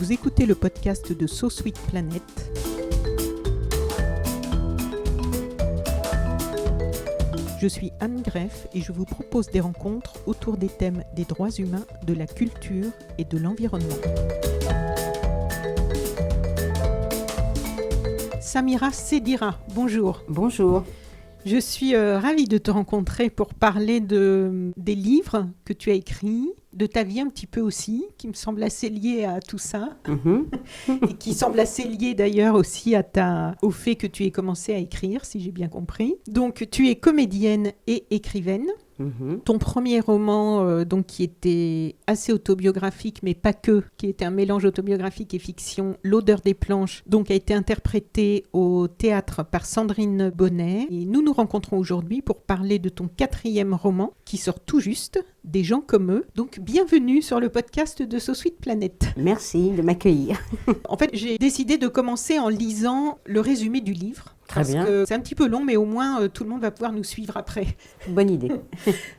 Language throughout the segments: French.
Vous écoutez le podcast de So Sweet Planet. Je suis Anne Greff et je vous propose des rencontres autour des thèmes des droits humains, de la culture et de l'environnement. Samira Sedira, bonjour. Bonjour. Je suis ravie de te rencontrer pour parler des livres que tu as écrits, de ta vie un petit peu aussi, qui me semble assez liée à tout ça, et qui semble assez liée d'ailleurs aussi au fait que tu aies commencé à écrire, si j'ai bien compris. Donc tu es comédienne et écrivaine. Ton premier roman, donc, qui était assez autobiographique, mais pas que, qui était un mélange autobiographique et fiction, L'odeur des planches, donc a été interprété au théâtre par Sandrine Bonnet. Et nous nous rencontrons aujourd'hui pour parler de ton quatrième roman, qui sort tout juste, Des gens comme eux. Donc bienvenue sur le podcast de So Sweet Planet. Merci de m'accueillir. En fait, j'ai décidé de commencer en lisant le résumé du livre. Très bien. Parce que c'est un petit peu long, mais au moins tout le monde va pouvoir nous suivre après. Bonne idée.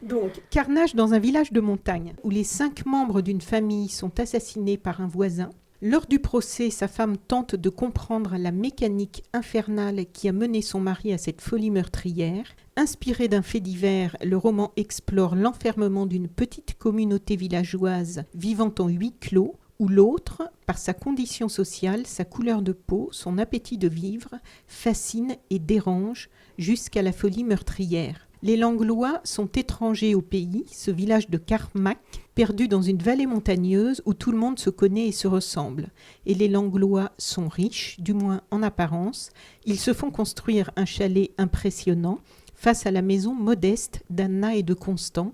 Donc, carnage dans un village de montagne, où les 5 membres d'une famille sont assassinés par un voisin. Lors du procès, sa femme tente de comprendre la mécanique infernale qui a mené son mari à cette folie meurtrière. Inspiré d'un fait divers, le roman explore l'enfermement d'une petite communauté villageoise vivant en huis clos, où l'autre, par sa condition sociale, sa couleur de peau, son appétit de vivre, fascine et dérange jusqu'à la folie meurtrière. Les Langlois sont étrangers au pays, ce village de Carmack, perdu dans une vallée montagneuse où tout le monde se connaît et se ressemble. Et les Langlois sont riches, du moins en apparence. Ils se font construire un chalet impressionnant face à la maison modeste d'Anna et de Constant.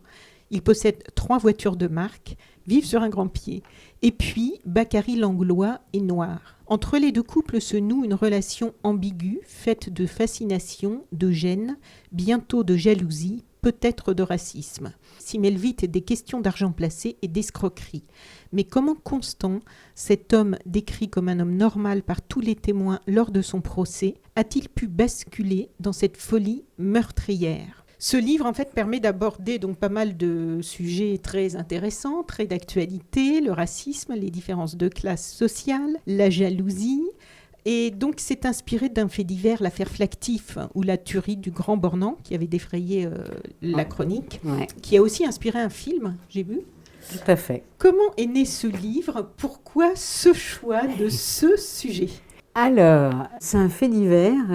Ils possèdent 3 voitures de marque, vivent sur un grand pied. Et puis, Bakary Langlois est noir. Entre les deux couples se noue une relation ambiguë, faite de fascination, de gêne, bientôt de jalousie, peut-être de racisme. S'y mêlent vite des questions d'argent placé et d'escroquerie. Mais comment Constant, cet homme décrit comme un homme normal par tous les témoins lors de son procès, a-t-il pu basculer dans cette folie meurtrière ? Ce livre, en fait, permet d'aborder donc pas mal de sujets très intéressants, très d'actualité, le racisme, les différences de classe sociale, la jalousie. Et donc, c'est inspiré d'un fait divers, l'affaire Flactif, ou la tuerie du Grand Bornand, qui avait défrayé la chronique, qui a aussi inspiré un film, j'ai vu. Tout à fait. Comment est né ce livre ? Pourquoi ce choix de ce sujet ? Alors, c'est un fait divers.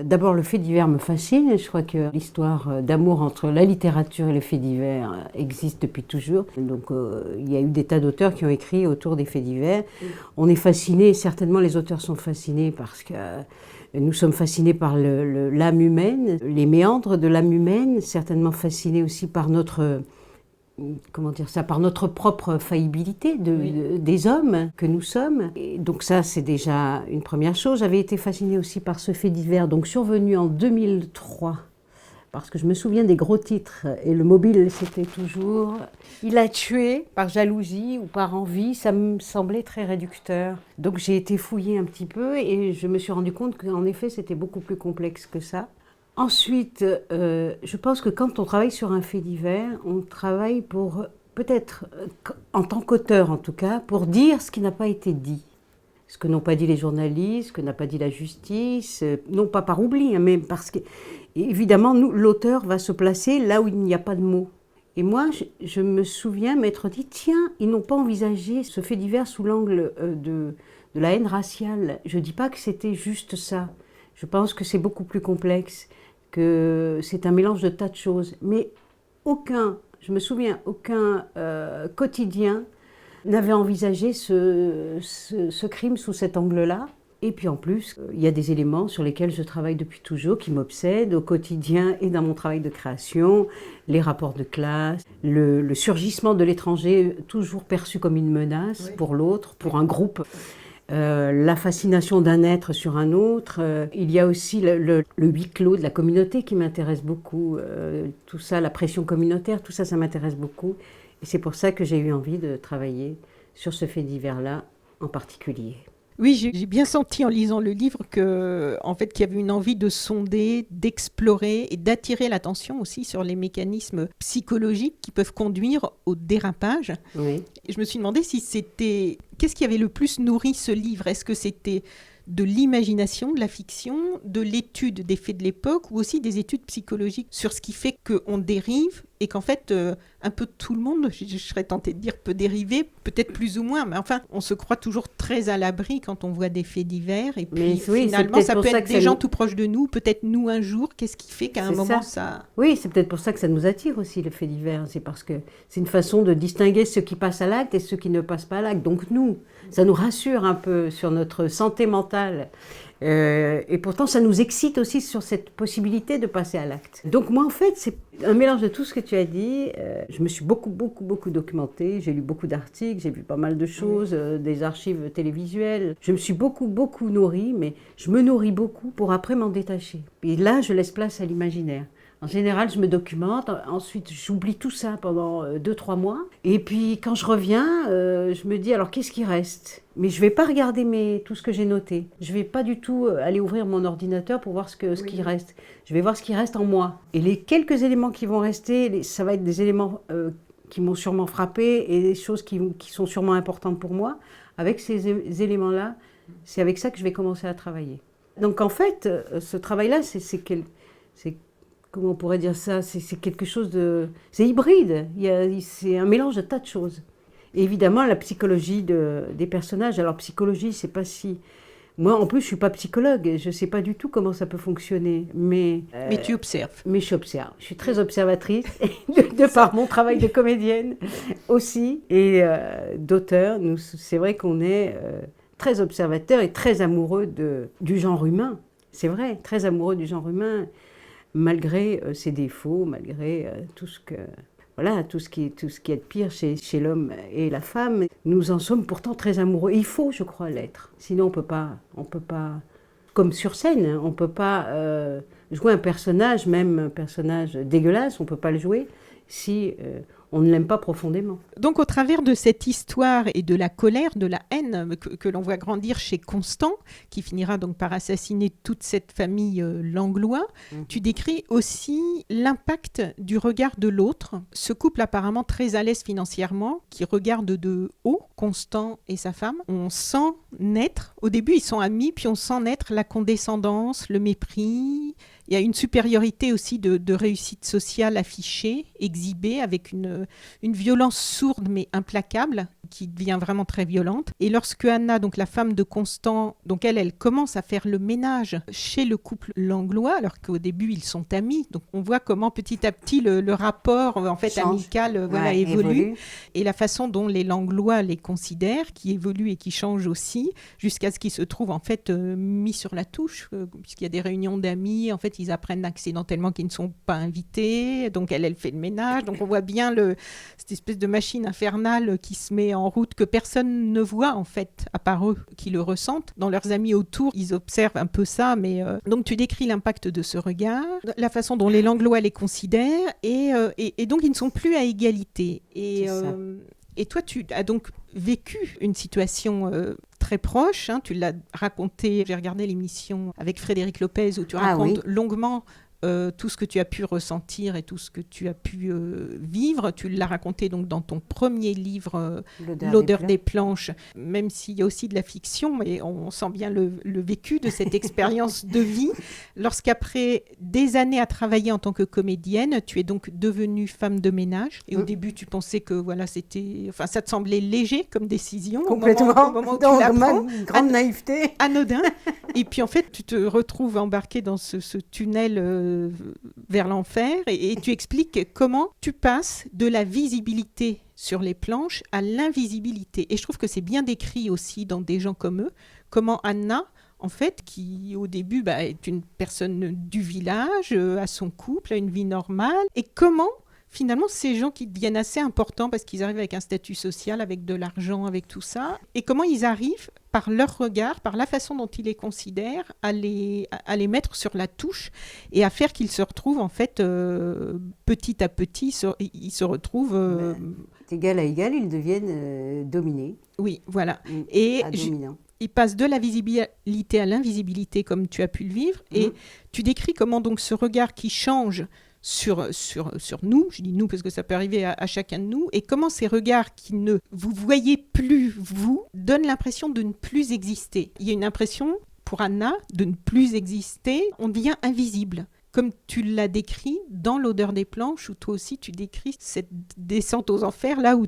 D'abord, le fait divers me fascine. Je crois que l'histoire d'amour entre la littérature et le fait divers existe depuis toujours. Donc, il y a eu des tas d'auteurs qui ont écrit autour des faits divers. On est fascinés, certainement les auteurs sont fascinés parce que nous sommes fascinés par l'âme humaine, les méandres de l'âme humaine, certainement fascinés aussi par notre propre faillibilité des hommes que nous sommes. Et donc ça, c'est déjà une première chose. J'avais été fascinée aussi par ce fait divers, donc survenu en 2003, parce que je me souviens des gros titres, et le mobile, c'était toujours « Il a tué par jalousie ou par envie », ça me semblait très réducteur. Donc j'ai été fouiller un petit peu, et je me suis rendu compte qu'en effet, c'était beaucoup plus complexe que ça. Ensuite, je pense que quand on travaille sur un fait divers, on travaille pour, peut-être, en tant qu'auteur en tout cas, pour dire ce qui n'a pas été dit. Ce que n'ont pas dit les journalistes, ce que n'a pas dit la justice, non pas par oubli, mais parce que, évidemment, l'auteur va se placer là où il n'y a pas de mots. Et moi, je me souviens m'être dit, tiens, ils n'ont pas envisagé ce fait divers sous l'angle de la haine raciale. Je ne dis pas que c'était juste ça. Je pense que c'est beaucoup plus complexe, que c'est un mélange de tas de choses. Mais aucun quotidien n'avait envisagé ce crime sous cet angle-là. Et puis en plus, il y a des éléments sur lesquels je travaille depuis toujours, qui m'obsèdent au quotidien et dans mon travail de création, les rapports de classe, le surgissement de l'étranger toujours perçu comme une menace pour l'autre, pour un groupe. La fascination d'un être sur un autre. Il y a aussi le huis clos de la communauté qui m'intéresse beaucoup. Tout ça, la pression communautaire, tout ça, ça m'intéresse beaucoup. Et c'est pour ça que j'ai eu envie de travailler sur ce fait divers-là en particulier. Oui, j'ai bien senti en lisant le livre en fait, qu'il y avait une envie de sonder, d'explorer et d'attirer l'attention aussi sur les mécanismes psychologiques qui peuvent conduire au dérapage. Oui. Et je me suis demandé qu'est-ce qui avait le plus nourri ce livre? Est-ce que c'était de l'imagination, de la fiction, de l'étude des faits de l'époque, ou aussi des études psychologiques sur ce qui fait qu'on dérive et qu'en fait, un peu tout le monde, je serais tentée de dire, peut dériver, peut-être plus ou moins, mais enfin, on se croit toujours très à l'abri quand on voit des faits divers, et puis finalement, ça peut être des gens tout proches de nous, peut-être nous un jour, qu'est-ce qui fait qu'à un moment, ça... Oui, c'est peut-être pour ça que ça nous attire aussi, les faits divers, c'est parce que c'est une façon de distinguer ceux qui passent à l'acte et ceux qui ne passent pas à l'acte, donc nous, ça nous rassure un peu sur notre santé mentale. Et pourtant, ça nous excite aussi sur cette possibilité de passer à l'acte. Donc moi, en fait, c'est un mélange de tout ce que tu as dit. Je me suis beaucoup documentée. J'ai lu beaucoup d'articles, j'ai vu pas mal de choses, des archives télévisuelles. Je me suis beaucoup nourrie, mais je me nourris beaucoup pour après m'en détacher. Et là, je laisse place à l'imaginaire. En général, je me documente, ensuite j'oublie tout ça pendant 2-3 mois. Et puis quand je reviens, je me dis alors qu'est-ce qui reste ? Mais je ne vais pas regarder tout ce que j'ai noté. Je ne vais pas du tout aller ouvrir mon ordinateur pour voir ce qui reste. Je vais voir ce qui reste en moi. Et les quelques éléments qui vont rester, ça va être des éléments qui m'ont sûrement frappé et des choses qui sont sûrement importantes pour moi. Avec ces éléments-là, c'est avec ça que je vais commencer à travailler. Donc en fait, ce travail-là, comment on pourrait dire ça ? C'est quelque chose de... C'est hybride, c'est un mélange de tas de choses. Et évidemment, la psychologie des personnages. Alors, psychologie, c'est pas si... Moi, en plus, je suis pas psychologue, je sais pas du tout comment ça peut fonctionner, mais tu observes. Mais j'observe. Je suis très observatrice, de par mon travail de comédienne aussi, et d'auteur. C'est vrai qu'on est très observateur et très amoureux du genre humain. C'est vrai, très amoureux du genre humain. Malgré ses défauts, malgré tout ce qui est de pire chez l'homme et la femme, nous en sommes pourtant très amoureux. Il faut, je crois, l'être. Sinon, on peut pas, comme sur scène, on peut pas jouer un personnage, même un personnage dégueulasse, on peut pas le jouer si on ne l'aime pas profondément. Donc, au travers de cette histoire et de la colère, de la haine que l'on voit grandir chez Constant, qui finira donc par assassiner toute cette famille Langlois, tu décris aussi l'impact du regard de l'autre. Ce couple apparemment très à l'aise financièrement, qui regarde de haut Constant et sa femme. On sent naître, au début ils sont amis, puis on sent naître la condescendance, le mépris. Il y a une supériorité aussi de réussite sociale affichée, exhibée, avec une violence sourde mais implacable, qui devient vraiment très violente. Et lorsque Anna, donc la femme de Constant, donc elle commence à faire le ménage chez le couple Langlois, alors qu'au début ils sont amis, donc on voit comment petit à petit le rapport en fait amical évolue, et la façon dont les Langlois les considèrent, qui évolue et qui change aussi, jusqu'à ce qu'ils se trouvent en fait mis sur la touche, puisqu'il y a des réunions d'amis, en fait ils apprennent accidentellement qu'ils ne sont pas invités, donc elle fait le ménage, donc on voit bien cette espèce de machine infernale qui se met en route, que personne ne voit en fait, à part eux qui le ressentent. Dans leurs amis autour, ils observent un peu ça, mais donc tu décris l'impact de ce regard, la façon dont les Langlois les considèrent, et donc ils ne sont plus à égalité. Et toi, tu as donc vécu une situation très proche, tu l'as raconté, j'ai regardé l'émission avec Frédéric Lopez où tu racontes longuement tout ce que tu as pu ressentir et tout ce que tu as pu vivre. Tu l'as raconté donc dans ton premier livre, L'odeur des planches, même s'il y a aussi de la fiction, mais on sent bien le vécu de cette expérience de vie. Lorsqu'après des années à travailler en tant que comédienne, tu es donc devenue femme de ménage. Et au début, tu pensais que ça te semblait léger comme décision. Complètement, au moment où tu l'apprends, grande naïveté. Anodin. Et puis en fait, tu te retrouves embarquée dans ce tunnel vers l'enfer, et tu expliques comment tu passes de la visibilité sur les planches à l'invisibilité. Et je trouve que c'est bien décrit aussi dans Des gens comme eux, comment Anna, en fait, qui au début est une personne du village, a son couple, a une vie normale, et comment finalement ces gens qui deviennent assez importants parce qu'ils arrivent avec un statut social, avec de l'argent, avec tout ça, et comment ils arrivent par leur regard, par la façon dont ils les considèrent, à les mettre sur la touche et à faire qu'ils se retrouvent en fait petit à petit, ils se retrouvent... D'égal à égal, ils deviennent dominés. Oui, voilà. Et dominants. il passe de la visibilité à l'invisibilité, comme tu as pu le vivre, et tu décris comment donc ce regard qui change sur nous, je dis nous parce que ça peut arriver à chacun de nous, et comment ces regards qui ne vous voyez plus, vous, donnent l'impression de ne plus exister. Il y a une impression, pour Anna, de ne plus exister, on devient invisible. Comme tu l'as décrit dans l'odeur des planches, où toi aussi tu décris cette descente aux enfers, là où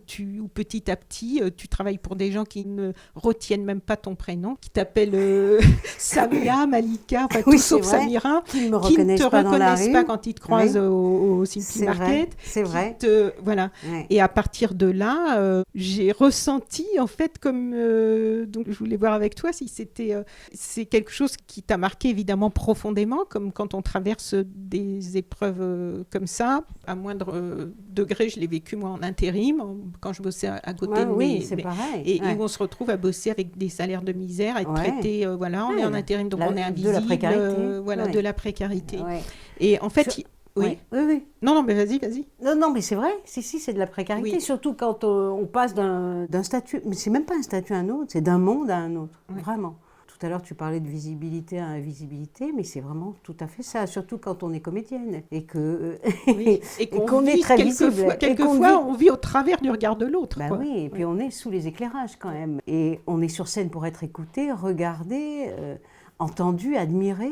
petit à petit, tu travailles pour des gens qui ne retiennent même pas ton prénom, qui t'appellent Samia, Malika, enfin tout sauf Samira, qui ne te reconnaissent pas quand ils te croisent oui. au Simply Market. C'est vrai. Voilà. Ouais. Et à partir de là, j'ai ressenti, en fait, comme... donc je voulais voir avec toi si c'était... c'est quelque chose qui t'a marqué évidemment profondément, comme quand on traverse des épreuves comme ça. À moindre degré, je l'ai vécu moi en intérim, quand je bossais à côté de oui, c'est pareil. Et où on se retrouve à bosser avec des salaires de misère, à être traité, voilà, on est en intérim, donc on est invisible. De la précarité. De la précarité. Ouais. Et en fait... Oui. Non, mais vas-y. Non, mais c'est vrai. Si, c'est de la précarité. Oui. Surtout quand on passe d'un statut, mais c'est même pas un statut à un autre, c'est d'un monde à un autre. Oui. Vraiment. Tout à l'heure, tu parlais de visibilité à invisibilité, mais c'est vraiment tout à fait ça. Surtout quand on est comédienne et que et qu'on est très visible. Quelquefois, on vit au travers du regard de l'autre. Bah oui, et puis on est sous les éclairages quand même. Et on est sur scène pour être écouté, regardé, entendu, admiré.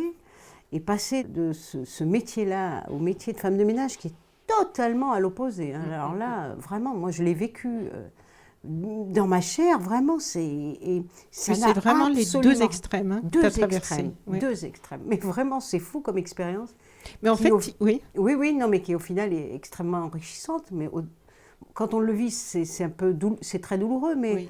Et passer de ce métier-là au métier de femme de ménage qui est totalement à l'opposé. Hein. Alors là, vraiment, moi je l'ai vécu dans ma chair, vraiment, c'est vraiment les deux extrêmes. Hein, deux extrêmes. Mais vraiment, c'est fou comme expérience. Mais en fait, oui. Oui, non, mais qui au final est extrêmement enrichissante. Mais quand on le vit, c'est très douloureux, mais... Oui.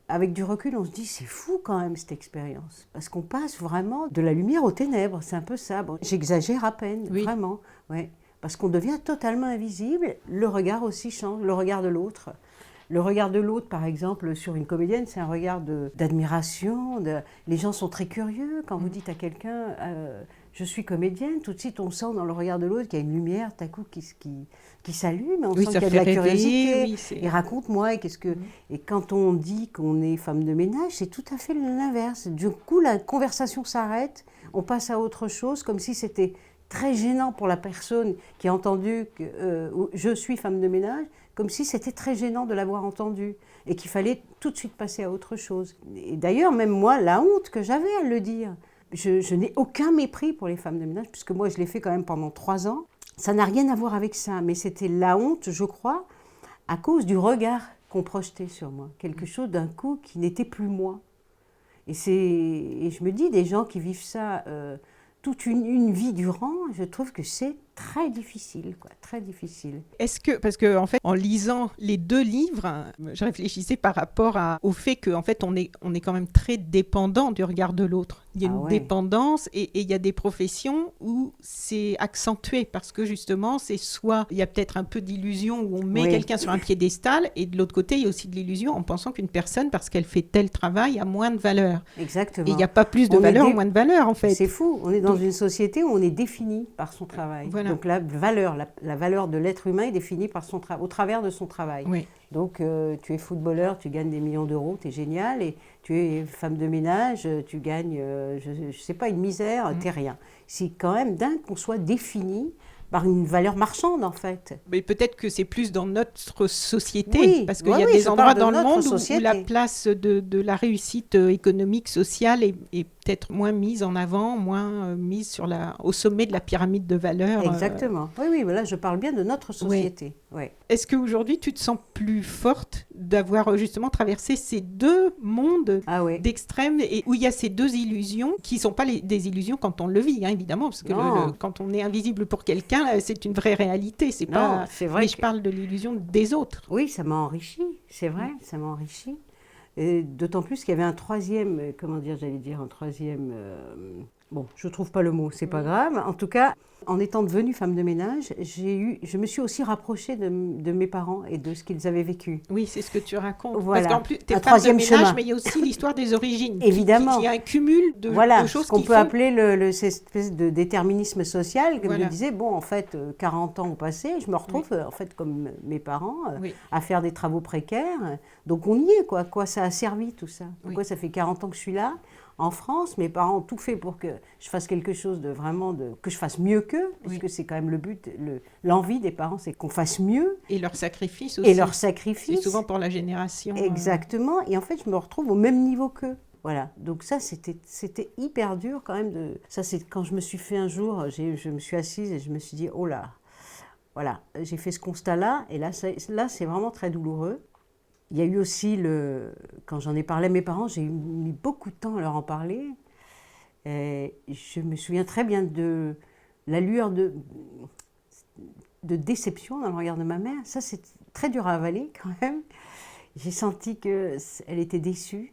Avec du recul, on se dit, c'est fou quand même cette expérience. Parce qu'on passe vraiment de la lumière aux ténèbres, c'est un peu ça. Bon, j'exagère à peine, vraiment. Ouais. Parce qu'on devient totalement invisible, le regard aussi change, le regard de l'autre. Le regard de l'autre, par exemple, sur une comédienne, c'est un regard d'admiration. Les gens sont très curieux. Quand vous dites à quelqu'un, je suis comédienne, tout de suite on sent dans le regard de l'autre qu'il y a une lumière, tout à coup, qui s'allume. On sent qu'il y a de la curiosité. Et raconte-moi, et quand on dit qu'on est femme de ménage, c'est tout à fait l'inverse. Du coup, la conversation s'arrête, on passe à autre chose, comme si c'était très gênant pour la personne qui a entendu que je suis femme de ménage, comme si c'était très gênant de l'avoir entendu et qu'il fallait tout de suite passer à autre chose. Et d'ailleurs, même moi, la honte que j'avais à le dire. Je n'ai aucun mépris pour les femmes de ménage, puisque moi, je l'ai fait quand même pendant 3 ans. Ça n'a rien à voir avec ça, mais c'était la honte, je crois, à cause du regard qu'on projetait sur moi. Quelque chose d'un coup qui n'était plus moi. Et je me dis, des gens qui vivent ça toute une vie durant, je trouve que c'est très difficile, très difficile. Est-ce que, parce que en fait, en lisant les 2 livres, je réfléchissais par rapport au fait qu'en fait, on est quand même très dépendant du regard de l'autre. Il y a une dépendance et il y a des professions où c'est accentué parce que justement, c'est soit il y a peut-être un peu d'illusion où on met quelqu'un sur un piédestal et de l'autre côté, il y a aussi de l'illusion en pensant qu'une personne, parce qu'elle fait tel travail, a moins de valeur. Exactement. Et il n'y a pas plus de valeur ou moins de valeur en fait. C'est fou. On est dans une société où on est défini par son travail. Voilà. Donc la valeur de l'être humain est définie par au travers de son travail. Oui. Donc tu es footballeur, tu gagnes des millions d'euros, tu es génial, et tu es femme de ménage, tu gagnes, je ne sais pas, une misère, tu n'es rien. C'est quand même dingue qu'on soit défini par une valeur marchande, en fait. Mais peut-être que c'est plus dans notre société, parce qu'il y a des endroits dans le monde où la place de la réussite économique, sociale est peut-être moins mise en avant, moins mise au sommet de la pyramide de valeurs. Exactement. Oui, là, je parle bien de notre société. Oui. Est-ce qu'aujourd'hui, tu te sens plus forte d'avoir justement traversé ces 2 mondes d'extrêmes et où il y a ces 2 illusions qui ne sont pas des illusions quand on le vit, hein, évidemment, parce que quand on est invisible pour quelqu'un, c'est une vraie réalité. C'est pas. C'est vrai. Mais je parle de l'illusion des autres. Oui, ça m'a enrichi. C'est vrai, ça m'a enrichi. Et d'autant plus qu'il y avait un troisième bon, je trouve pas le mot, c'est pas grave. En tout cas, en étant devenue femme de ménage, je me suis aussi rapprochée de mes parents et de ce qu'ils avaient vécu. Oui, c'est ce que tu racontes. Voilà. Parce qu'en plus, tu es Un femme de troisième ménage, chemin. mais il y a aussi l'histoire des origines. Évidemment. Qui est un cumul de Voilà, choses ce qu'on qui peut font... appeler cette espèce de déterminisme social, comme Voilà. je disais, bon, en fait, 40 ans ont passé, je me retrouve, en fait, comme mes parents, Oui. à faire des travaux précaires. Donc on y est, quoi. Quoi ça a servi, tout ça. Pourquoi Oui. ça fait 40 ans que je suis là, en France. Mes parents ont tout fait pour que je fasse quelque chose que je fasse mieux qu'eux, puisque c'est quand même le but, l'envie des parents, c'est qu'on fasse mieux. Et leur sacrifice aussi. Et leur sacrifice. C'est souvent pour la génération. Exactement. Et en fait, je me retrouve au même niveau qu'eux. Voilà, donc ça c'était hyper dur quand même. Ça c'est quand je me suis fait un jour, je me suis assise et je me suis dit oh là, voilà, j'ai fait ce constat-là et là c'est vraiment très douloureux. Il y a eu aussi quand j'en ai parlé à mes parents, j'ai mis beaucoup de temps à leur en parler. Et je me souviens très bien de la lueur de déception dans le regard de ma mère. Ça c'est très dur à avaler quand même. J'ai senti qu'elle était déçue.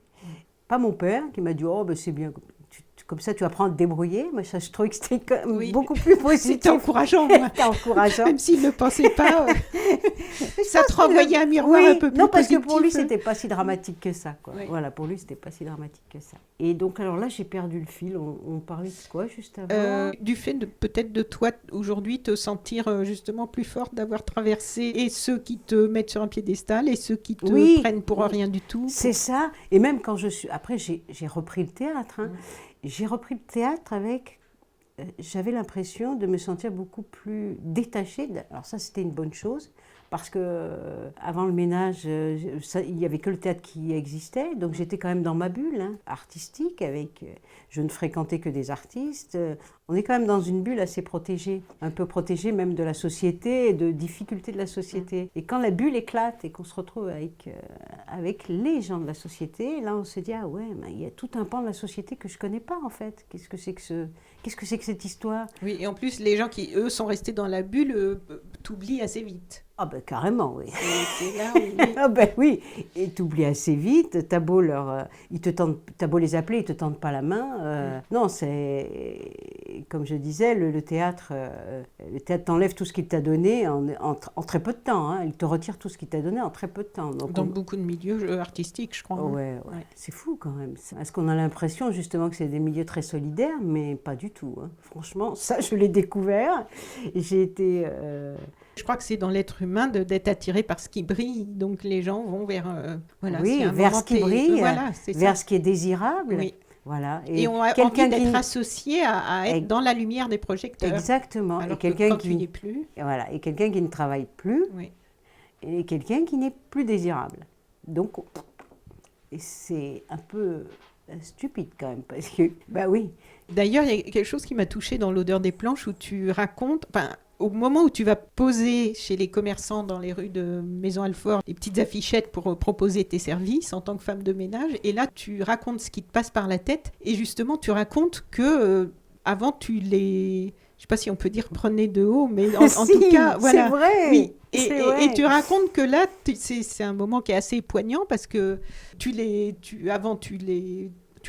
Pas mon père qui m'a dit « Oh, ben c'est bien, comme ça tu apprends à te débrouiller ». Moi, ça, je trouvais que c'était quand même beaucoup plus positif. C'était encourageant, moi. C'était encourageant. Même s'il ne le pensait pas, ça te renvoyait un miroir un peu plus non, parce positif. que pour lui, c'était pas si dramatique que ça. Quoi. Oui. Voilà, pour lui, c'était pas si dramatique que ça. Et donc, alors là, j'ai perdu le fil. On parlait de quoi juste avant Du fait peut-être de toi, aujourd'hui, te sentir justement plus forte d'avoir traversé et ceux qui te mettent sur un piédestal et ceux qui te prennent pour rien du tout. C'est ça. Et même quand après, j'ai repris le théâtre. Hein. J'ai repris le théâtre avec... j'avais l'impression de me sentir beaucoup plus détachée. Alors ça, c'était une bonne chose. Parce que avant le ménage, il n'y avait que le théâtre qui existait. Donc j'étais quand même dans ma bulle artistique. Je ne fréquentais que des artistes. On est quand même dans une bulle assez protégée. Un peu protégée même de la société et de difficultés de la société. Et quand la bulle éclate et qu'on se retrouve avec les gens de la société, là on se dit « Ah ouais, il y a tout un pan de la société que je ne connais pas en fait. Qu'est-ce que c'est que cette histoire ?» Oui, et en plus, les gens qui, eux, sont restés dans la bulle, t'oublient assez vite. Ah ben carrément, oui. C'est là où... Ah ben oui, et t'oublies assez vite, t'as beau les appeler, ils te tendent pas la main. Non, c'est, comme je disais, le théâtre t'enlève tout ce qu'il t'a donné en très peu de temps. Hein. Il te retire tout ce qu'il t'a donné en très peu de temps. Donc dans beaucoup de milieux artistiques, je crois. Ouais. C'est fou quand même. Est-ce qu'on a l'impression justement que c'est des milieux très solidaires, mais pas du tout. Hein. Franchement, ça je l'ai découvert. J'ai été... Je crois que c'est dans l'être humain d'être attiré par ce qui brille, donc les gens vont vers vers ce qui brille, vers ce qui est désirable. Oui. Voilà. Et on a envie d'être associé à être dans la lumière des projecteurs. Exactement. Alors et quelqu'un qui n'y est plus. Voilà. Et quelqu'un qui ne travaille plus. Oui. Et quelqu'un qui n'est plus désirable. Donc, c'est un peu stupide quand même, parce que, bah oui. D'ailleurs, il y a quelque chose qui m'a touchée dans l'odeur des planches où tu racontes, au moment où tu vas poser chez les commerçants dans les rues de Maison-Alfort des petites affichettes pour proposer tes services en tant que femme de ménage, et là tu racontes ce qui te passe par la tête, et justement tu racontes que avant tu les... Je ne sais pas si on peut dire prenez de haut, mais en tout cas, voilà. C'est vrai. Oui. Et tu racontes que là, c'est un moment qui est assez poignant parce que tu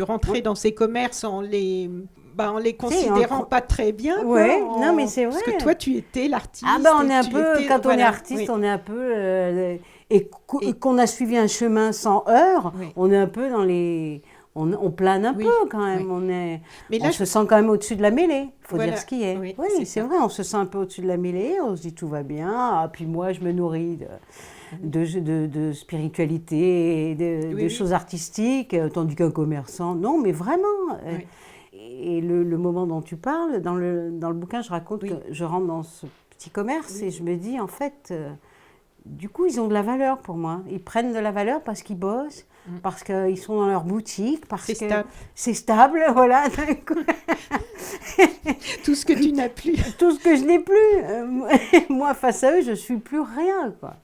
rentrais dans ces commerces en les considérant pas très bien. Ouais, non mais c'est vrai. Parce que toi, tu étais l'artiste. Ah ben on est un peu, quand on est artiste, on est un peu... et qu'on a suivi un chemin sans heurts, on est un peu dans les... On plane un peu quand même, on se sent quand même au-dessus de la mêlée, il faut dire ce qui est. Oui, c'est vrai, on se sent un peu au-dessus de la mêlée, on se dit tout va bien, puis moi je me nourris de spiritualité, de choses artistiques, tandis qu'un commerçant, non mais vraiment. Et le moment dont tu parles, dans le bouquin je raconte que je rentre dans ce petit commerce et je me dis en fait... Du coup, ils ont de la valeur pour moi. Ils prennent de la valeur parce qu'ils bossent, parce qu'ils sont dans leur boutique, parce que c'est stable, voilà. Tout ce que tu n'as plus. Tout ce que je n'ai plus. Moi, face à eux, je suis plus rien, quoi.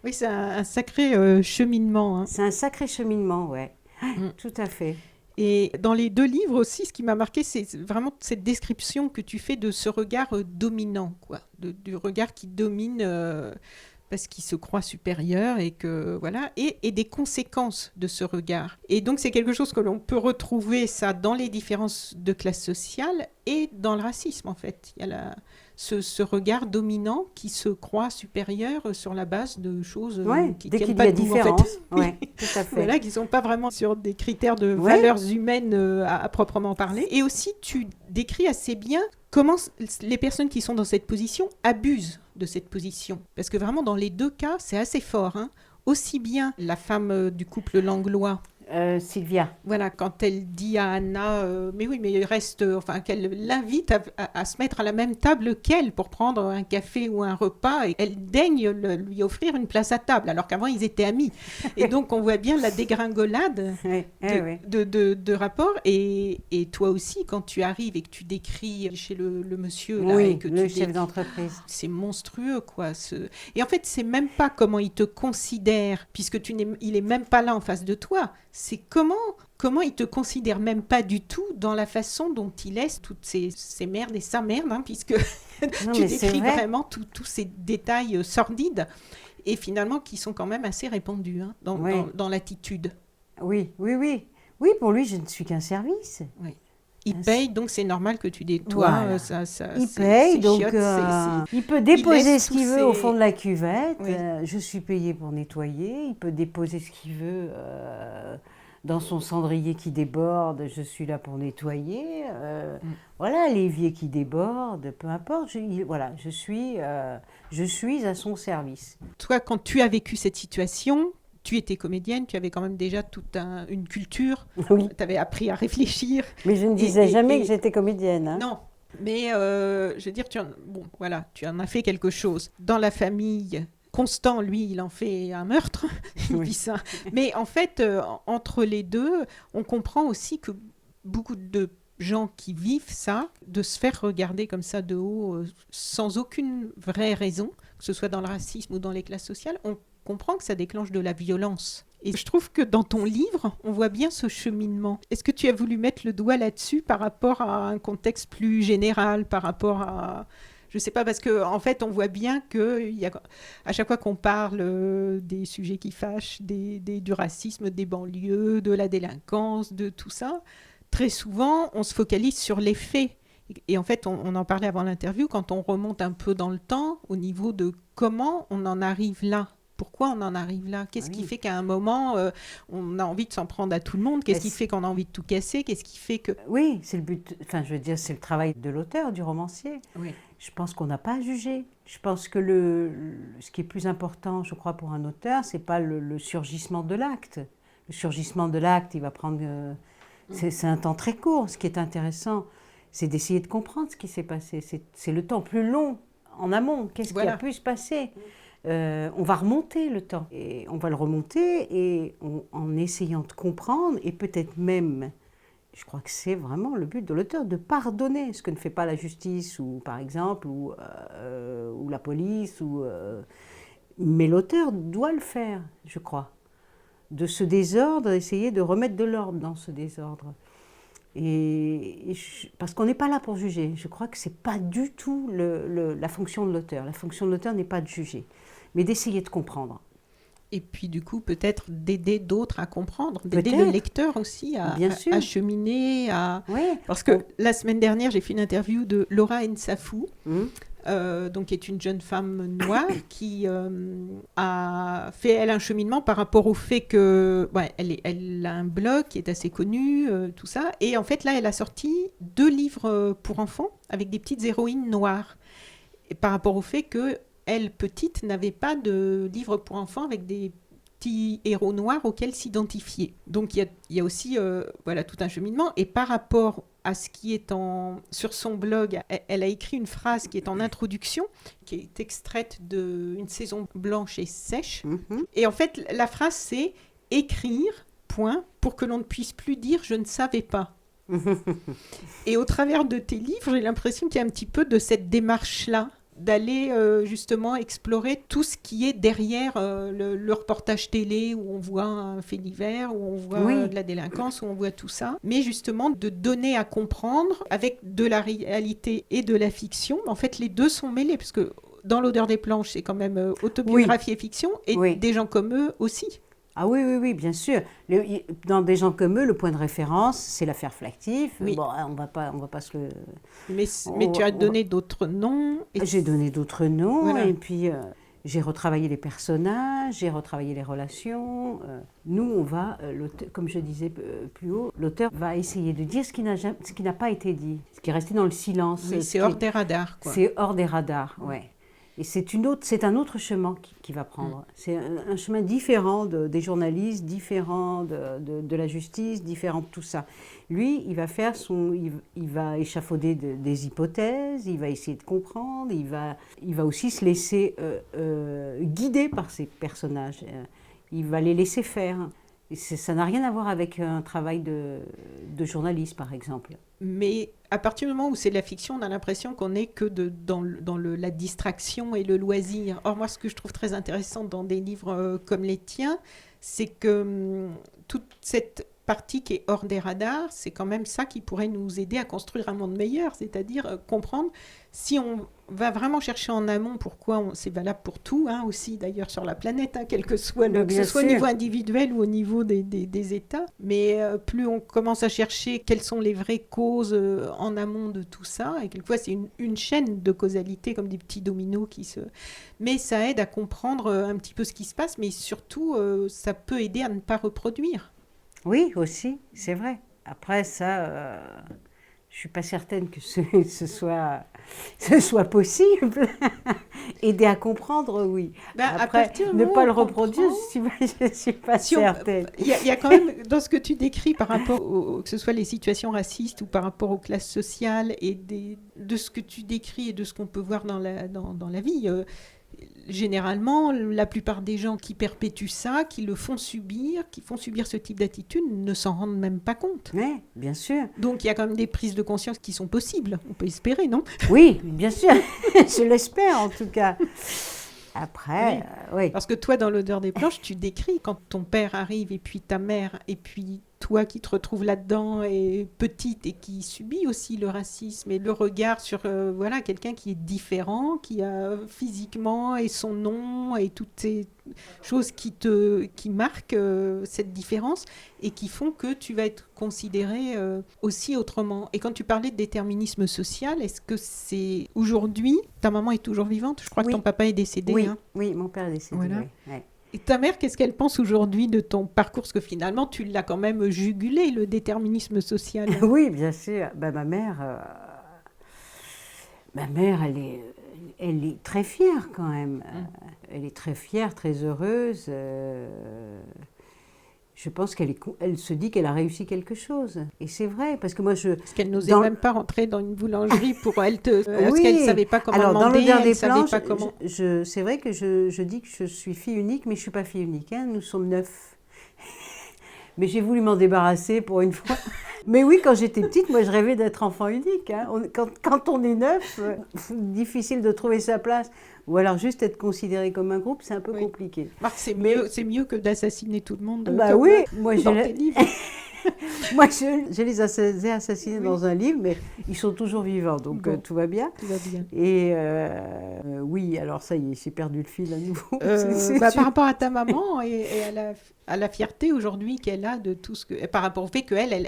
Oui, c'est un sacré cheminement. Hein. C'est un sacré cheminement, tout à fait. Et dans les deux livres aussi, ce qui m'a marqué, c'est vraiment cette description que tu fais de ce regard dominant, quoi, du regard qui domine parce qu'il se croit supérieur et que voilà, et des conséquences de ce regard. Et donc c'est quelque chose que l'on peut retrouver ça dans les différences de classe sociale et dans le racisme en fait. Il y a ce regard dominant qui se croit supérieur sur la base de choses qui dès tiennent qu'il pas y a debout, différence, en fait. ouais, tout à fait. Voilà, qui ne sont pas vraiment sur des critères de valeurs humaines à proprement parler. Et aussi, tu décris assez bien comment les personnes qui sont dans cette position abusent de cette position. Parce que vraiment, dans les deux cas, c'est assez fort. Hein. Aussi bien la femme du couple Langlois, Sylvia. voilà, quand elle dit à Anna, mais oui, mais reste, enfin, qu'elle l'invite à se mettre à la même table qu'elle pour prendre un café ou un repas, et elle daigne lui offrir une place à table, alors qu'avant ils étaient amis. Et donc on voit bien la dégringolade de rapport. Et toi aussi, quand tu arrives et que tu décris chez le monsieur, là, et que le chef d'entreprise, c'est monstrueux, quoi. Et en fait, c'est même pas comment il te considère, puisque il est même pas là en face de toi. C'est comment il te considère même pas du tout dans la façon dont il laisse toutes ces merdes et sa merde, hein, puisque tu décris vraiment tous ces détails sordides et finalement qui sont quand même assez répandus hein, dans l'attitude. Oui, pour lui, je ne suis qu'un service. Oui. Il paye, donc c'est normal que tu nettoies. Voilà. Il paye, donc il peut déposer ce qu'il veut au fond de la cuvette. Oui. Je suis payée pour nettoyer. Il peut déposer ce qu'il veut dans son cendrier qui déborde. Je suis là pour nettoyer. Voilà, l'évier qui déborde, peu importe. Je suis à son service. Toi, quand tu as vécu cette situation, tu étais comédienne, tu avais quand même déjà toute une culture, oui. Tu avais appris à réfléchir. Mais je ne disais jamais que j'étais comédienne. Hein. Non, mais je veux dire, tu en as fait quelque chose. Dans la famille, Constant, lui, il en fait un meurtre. Oui. Ça. Mais en fait, entre les deux, on comprend aussi que beaucoup de gens qui vivent ça, de se faire regarder comme ça de haut, sans aucune vraie raison, que ce soit dans le racisme ou dans les classes sociales, on comprend que ça déclenche de la violence. Et je trouve que dans ton livre, on voit bien ce cheminement. Est-ce que tu as voulu mettre le doigt là-dessus par rapport à un contexte plus général, par rapport à... Je ne sais pas, parce qu'en fait, on voit bien qu'à chaque fois qu'on parle des sujets qui fâchent, du racisme, des banlieues, de la délinquance, de tout ça, très souvent, on se focalise sur les faits. Et en fait, on en parlait avant l'interview, quand on remonte un peu dans le temps, au niveau de comment on en arrive là. Pourquoi on en arrive là ? Qu'est-ce qui fait qu'à un moment, on a envie de s'en prendre à tout le monde ? Qu'est-ce qui fait qu'on a envie de tout casser ? Qu'est-ce qui fait que... Oui, c'est le but, enfin je veux dire, c'est le travail de l'auteur, du romancier. Oui. Je pense qu'on n'a pas à juger. Je pense que ce qui est plus important, je crois, pour un auteur, c'est pas le surgissement de l'acte. Le surgissement de l'acte, il va prendre... c'est un temps très court. Ce qui est intéressant, c'est d'essayer de comprendre ce qui s'est passé. C'est le temps plus long en amont. Qu'est-ce qui a pu se passer ? On va remonter le temps, et on va le remonter et en essayant de comprendre, et peut-être même, je crois que c'est vraiment le but de l'auteur, de pardonner ce que ne fait pas la justice, ou par exemple, ou la police, mais l'auteur doit le faire, je crois. De ce désordre, essayer de remettre de l'ordre dans ce désordre. Parce qu'on n'est pas là pour juger. Je crois que ce n'est pas du tout la fonction de l'auteur. La fonction de l'auteur n'est pas de juger, mais d'essayer de comprendre. Et puis du coup, peut-être d'aider d'autres à comprendre, d'aider le lecteur aussi à cheminer. Parce que la semaine dernière, j'ai fait une interview de Laura Nsafou, qui est une jeune femme noire qui a fait, elle, un cheminement par rapport au fait que elle a un blog qui est assez connu, tout ça. Et en fait, là, elle a sorti 2 livres pour enfants avec des petites héroïnes noires. Et par rapport au fait que elle, petite, n'avait pas de livre pour enfants avec des petits héros noirs auxquels s'identifier. Donc, il y a aussi tout un cheminement. Et par rapport à ce qui est sur son blog, elle a écrit une phrase qui est en introduction, qui est extraite d'une saison blanche et sèche. Et en fait, la phrase, c'est « écrire, point, pour que l'on ne puisse plus dire « je ne savais pas ». Et au travers de tes livres, j'ai l'impression qu'il y a un petit peu de cette démarche-là, d'aller justement explorer tout ce qui est derrière le reportage télé où on voit un fait divers, où on voit de la délinquance, où on voit tout ça, mais justement de donner à comprendre avec de la réalité et de la fiction. En fait, les deux sont mêlés, parce que dans l'odeur des planches, c'est quand même autobiographie et fiction, et des gens comme eux aussi. Ah oui, oui, oui, bien sûr. Dans des gens comme eux, le point de référence, c'est l'affaire Flactif. Oui. Bon, on va pas se le... Mais tu as donné d'autres noms. J'ai donné d'autres noms, voilà. et puis j'ai retravaillé les personnages, j'ai retravaillé les relations. Nous, on va, comme je disais plus haut, l'auteur va essayer de dire ce qui n'a pas été dit, ce qui est resté dans le silence. Oui, c'est hors des radars, quoi. C'est hors des radars, ouais. Et c'est un autre chemin qu'il va prendre. C'est un chemin différent des journalistes, différent de la justice, différent de tout ça. Lui, il va échafauder des hypothèses, il va essayer de comprendre, il va aussi se laisser guider par ses personnages. Il va les laisser faire. Et ça n'a rien à voir avec un travail de journaliste, par exemple. Mais à partir du moment où c'est de la fiction, on a l'impression qu'on n'est que dans la distraction et le loisir. Or, moi, ce que je trouve très intéressant dans des livres comme les tiens, c'est que toute cette partie qui est hors des radars, c'est quand même ça qui pourrait nous aider à construire un monde meilleur, c'est-à-dire comprendre si on va vraiment chercher en amont pourquoi c'est valable pour tout, hein, aussi d'ailleurs sur la planète, hein, quel que soit que ce soit au niveau individuel ou au niveau des États, mais plus on commence à chercher quelles sont les vraies causes en amont de tout ça, et quelquefois c'est une chaîne de causalité comme des petits dominos mais ça aide à comprendre un petit peu ce qui se passe, mais surtout ça peut aider à ne pas reproduire. Oui, aussi, c'est vrai. Après, ça, je ne suis pas certaine que ce soit possible. Aider à comprendre, oui. Après, ne pas le reproduire, je ne suis pas certaine. Il y a quand même, dans ce que tu décris par rapport, que ce soit les situations racistes ou par rapport aux classes sociales, et de ce que tu décris et de ce qu'on peut voir dans la vie, généralement, la plupart des gens qui perpétuent ça, qui font subir ce type d'attitude, ne s'en rendent même pas compte. Oui, bien sûr. Donc, il y a quand même des prises de conscience qui sont possibles. On peut espérer, non ? Oui, bien sûr. Je l'espère, en tout cas. Après, oui. Parce que toi, dans l'odeur des planches, tu décris quand ton père arrive, et puis ta mère, et puis toi qui te retrouves là-dedans, et petite, et qui subit aussi le racisme, et le regard sur quelqu'un qui est différent, qui a physiquement, et son nom, et toutes ces choses qui marquent cette différence, et qui font que tu vas être considéré aussi autrement. Et quand tu parlais de déterminisme social, est-ce que c'est aujourd'hui, ta maman est toujours vivante ? Je crois que ton papa est décédé. Oui, hein. Oui, mon père est décédé. Voilà. Oui. Et ta mère, qu'est-ce qu'elle pense aujourd'hui de ton parcours ? Parce que finalement, tu l'as quand même jugulé, le déterminisme social. Oui, bien sûr. Ben, ma mère, elle est très fière quand même. Elle est très fière, très heureuse. Je pense elle se dit qu'elle a réussi quelque chose. Et c'est vrai, parce que moi, Parce qu'elle n'osait même pas rentrer dans une boulangerie pour elle. Parce qu'elle ne savait pas comment Alors, demander, dans l'odeur des savait planches, pas comment... c'est vrai que je dis que je suis fille unique, mais je ne suis pas fille unique. Hein, nous sommes 9. Mais j'ai voulu m'en débarrasser pour une fois. Mais oui, quand j'étais petite, moi, je rêvais d'être enfant unique. Hein. Quand on est 9, difficile de trouver sa place. Ou alors juste être considéré comme un groupe, c'est un peu compliqué. Marc, c'est mieux que d'assassiner tout le monde. Bah oui, moi je les ai assassinés dans un livre, mais ils sont toujours vivants, donc tout va bien. Tout va bien. Et oui, alors ça y est, j'ai perdu le fil à nouveau. Par rapport à ta maman et à la fierté aujourd'hui qu'elle a de tout ce que... Par rapport au fait qu'elle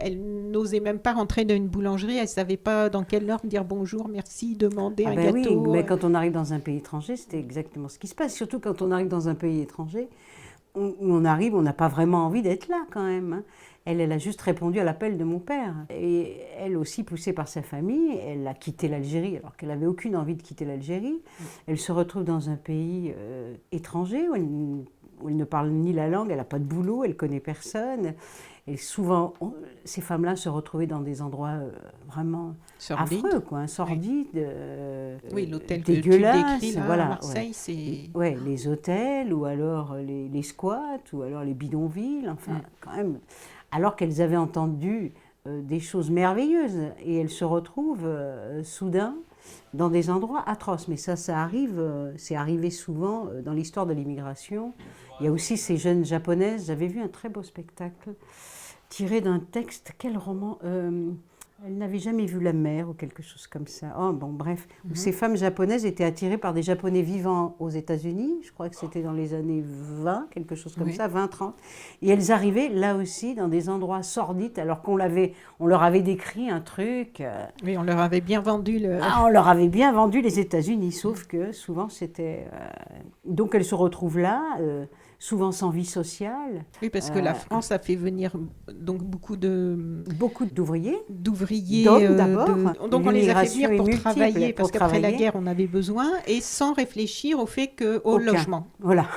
n'osait même pas rentrer dans une boulangerie, elle ne savait pas dans quelle heure dire bonjour, merci, demander un gâteau. Oui, mais quand on arrive dans un pays étranger, c'était exactement ce qui se passe. Surtout quand on arrive dans un pays étranger, où on arrive, on n'a pas vraiment envie d'être là quand même. Hein. Elle a juste répondu à l'appel de mon père. Et elle aussi, poussée par sa famille, elle a quitté l'Algérie alors qu'elle n'avait aucune envie de quitter l'Algérie. Elle se retrouve dans un pays étranger où elle ne parle ni la langue, elle n'a pas de boulot, elle ne connaît personne. Et souvent, ces femmes-là se retrouvaient dans des endroits vraiment affreux, quoi, sordides, oui, l'hôtel dégueulasses. Que tu décris là, voilà, à Marseille, c'est... Ouais, les hôtels, ou alors les squats, ou alors les bidonvilles, enfin, quand même. Alors qu'elles avaient entendu des choses merveilleuses. Et elles se retrouvent soudain dans des endroits atroces. Mais ça arrive, c'est arrivé souvent dans l'histoire de l'immigration. Il y a aussi ces jeunes japonaises. J'avais vu un très beau spectacle tiré d'un texte, quel roman Elle n'avait jamais vu la mer ou quelque chose comme ça. Oh, bon, bref. Où ces femmes japonaises étaient attirées par des Japonais vivant aux États-Unis. Je crois que c'était dans les années 20, quelque chose comme ça, 20, 30. Et elles arrivaient là aussi dans des endroits sordides, alors on leur avait décrit un truc. Oui, on leur avait bien vendu on leur avait bien vendu les États-Unis, sauf que souvent c'était. Donc elles se retrouvent là. Souvent sans vie sociale. Oui, parce que la France a fait venir donc beaucoup d'ouvriers. D'ouvriers. D'hommes d'abord. Donc on les a fait venir pour travailler, parce qu'après la guerre, on avait besoin, et sans réfléchir au fait qu'au logement. Voilà.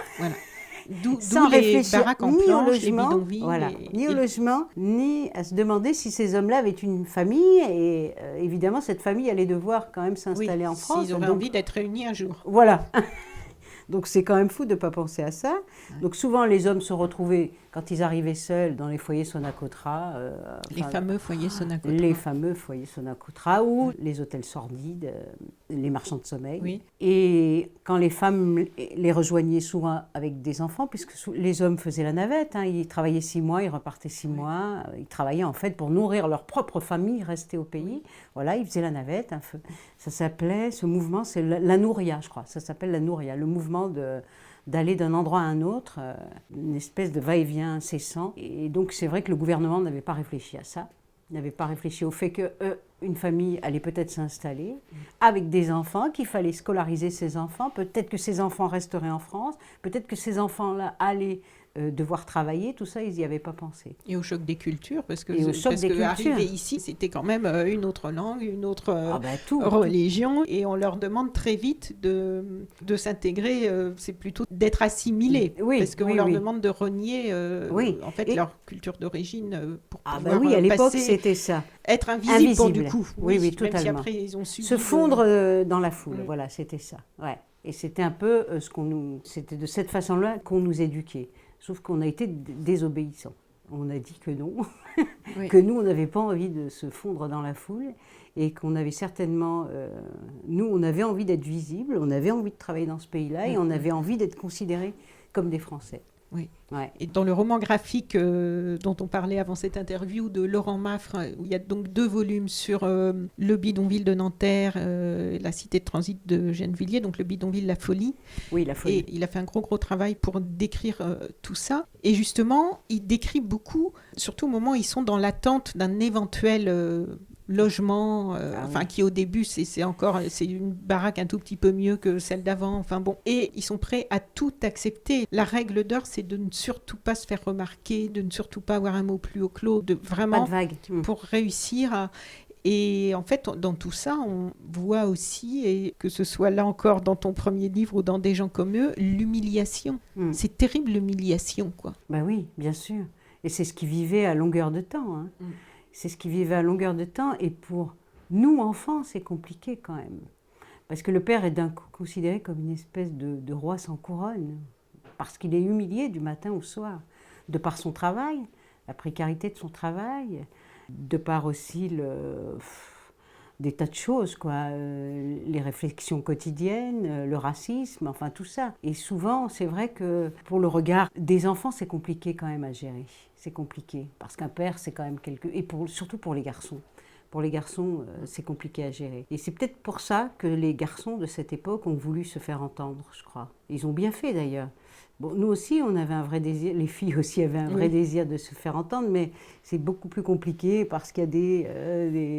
D'où les réfléchir baraques en planches, les bidonvilles. Ni au logement, ni à se demander si ces hommes-là avaient une famille. Et évidemment, cette famille allait devoir quand même s'installer en France. S'ils auraient envie d'être réunis un jour. Voilà. Donc c'est quand même fou de ne pas penser à ça. Donc souvent les hommes se retrouvaient, quand ils arrivaient seuls, dans les foyers Sonacotra. Les fameux foyers Sonacotra. Les fameux foyers Sonacotra ou les hôtels sordides, les marchands de sommeil. Oui. Et quand les femmes les rejoignaient souvent avec des enfants, puisque les hommes faisaient la navette, ils travaillaient 6 mois, ils repartaient 6 mois. Ils travaillaient en fait pour nourrir leur propre famille restée au pays. Voilà, ils faisaient la navette. Ça s'appelait, ce mouvement, c'est la Nouria, je crois. Ça s'appelle la Nouria, le mouvement d'aller d'un endroit à un autre, une espèce de va-et-vient incessant. Et donc c'est vrai que le gouvernement n'avait pas réfléchi à ça, n'avait pas réfléchi au fait qu'une famille allait peut-être s'installer avec des enfants, qu'il fallait scolariser ces enfants, peut-être que ces enfants resteraient en France, peut-être que ces enfants-là allaient devoir travailler, tout ça, ils n'y avaient pas pensé. Et au choc des cultures, parce que arriver ici, c'était quand même une autre langue, une autre religion, et on leur demande très vite de s'intégrer, c'est plutôt d'être assimilés, parce qu'on leur demande de renier en fait leur culture d'origine pour pouvoir à l'époque c'était ça. Être invisible. Du coup. Oui, totalement. Même si après ils ont subi se fondre dans la foule, voilà, c'était ça. Ouais. Et c'était un peu c'était de cette façon-là qu'on nous éduquait. Sauf qu'on a été désobéissants. On a dit que non, que nous, on n'avait pas envie de se fondre dans la foule et qu'on avait certainement... nous, on avait envie d'être visibles, on avait envie de travailler dans ce pays-là et on avait envie d'être considérés comme des Français. Oui. Ouais. Et dans le roman graphique dont on parlait avant cette interview de Laurent Maffre, où il y a donc 2 volumes sur le bidonville de Nanterre, la cité de transit de Gennevilliers, donc le bidonville La Folie. Oui, La Folie. Et il a fait un gros travail pour décrire tout ça. Et justement, il décrit beaucoup, surtout au moment où ils sont dans l'attente d'un éventuel logement, qui au début c'est une baraque un tout petit peu mieux que celle d'avant, enfin bon, et ils sont prêts à tout accepter. La règle d'or, c'est de ne surtout pas se faire remarquer, de ne surtout pas avoir un mot plus haut clos, de vraiment pas de vague. Pour réussir et en fait dans tout ça on voit aussi, et que ce soit là encore dans ton premier livre ou dans Des gens comme eux, l'humiliation. C'est terrible, l'humiliation, quoi. Ben oui, bien sûr, et c'est ce qu'ils vivaient à longueur de temps, C'est ce qu'ils vivaient à longueur de temps, et pour nous, enfants, c'est compliqué quand même. Parce que le père est d'un coup considéré comme une espèce de roi sans couronne, parce qu'il est humilié du matin au soir, de par son travail, la précarité de son travail, de par aussi des tas de choses, les réflexions quotidiennes, le racisme, enfin tout ça. Et souvent, c'est vrai que pour le regard des enfants, c'est compliqué quand même à gérer. C'est compliqué, parce qu'un père, c'est quand même et surtout pour les garçons. Pour les garçons, c'est compliqué à gérer. Et c'est peut-être pour ça que les garçons de cette époque ont voulu se faire entendre, je crois. Ils ont bien fait d'ailleurs. Bon, nous aussi, on avait un vrai désir, les filles aussi avaient un vrai désir de se faire entendre, mais c'est beaucoup plus compliqué parce qu'il y a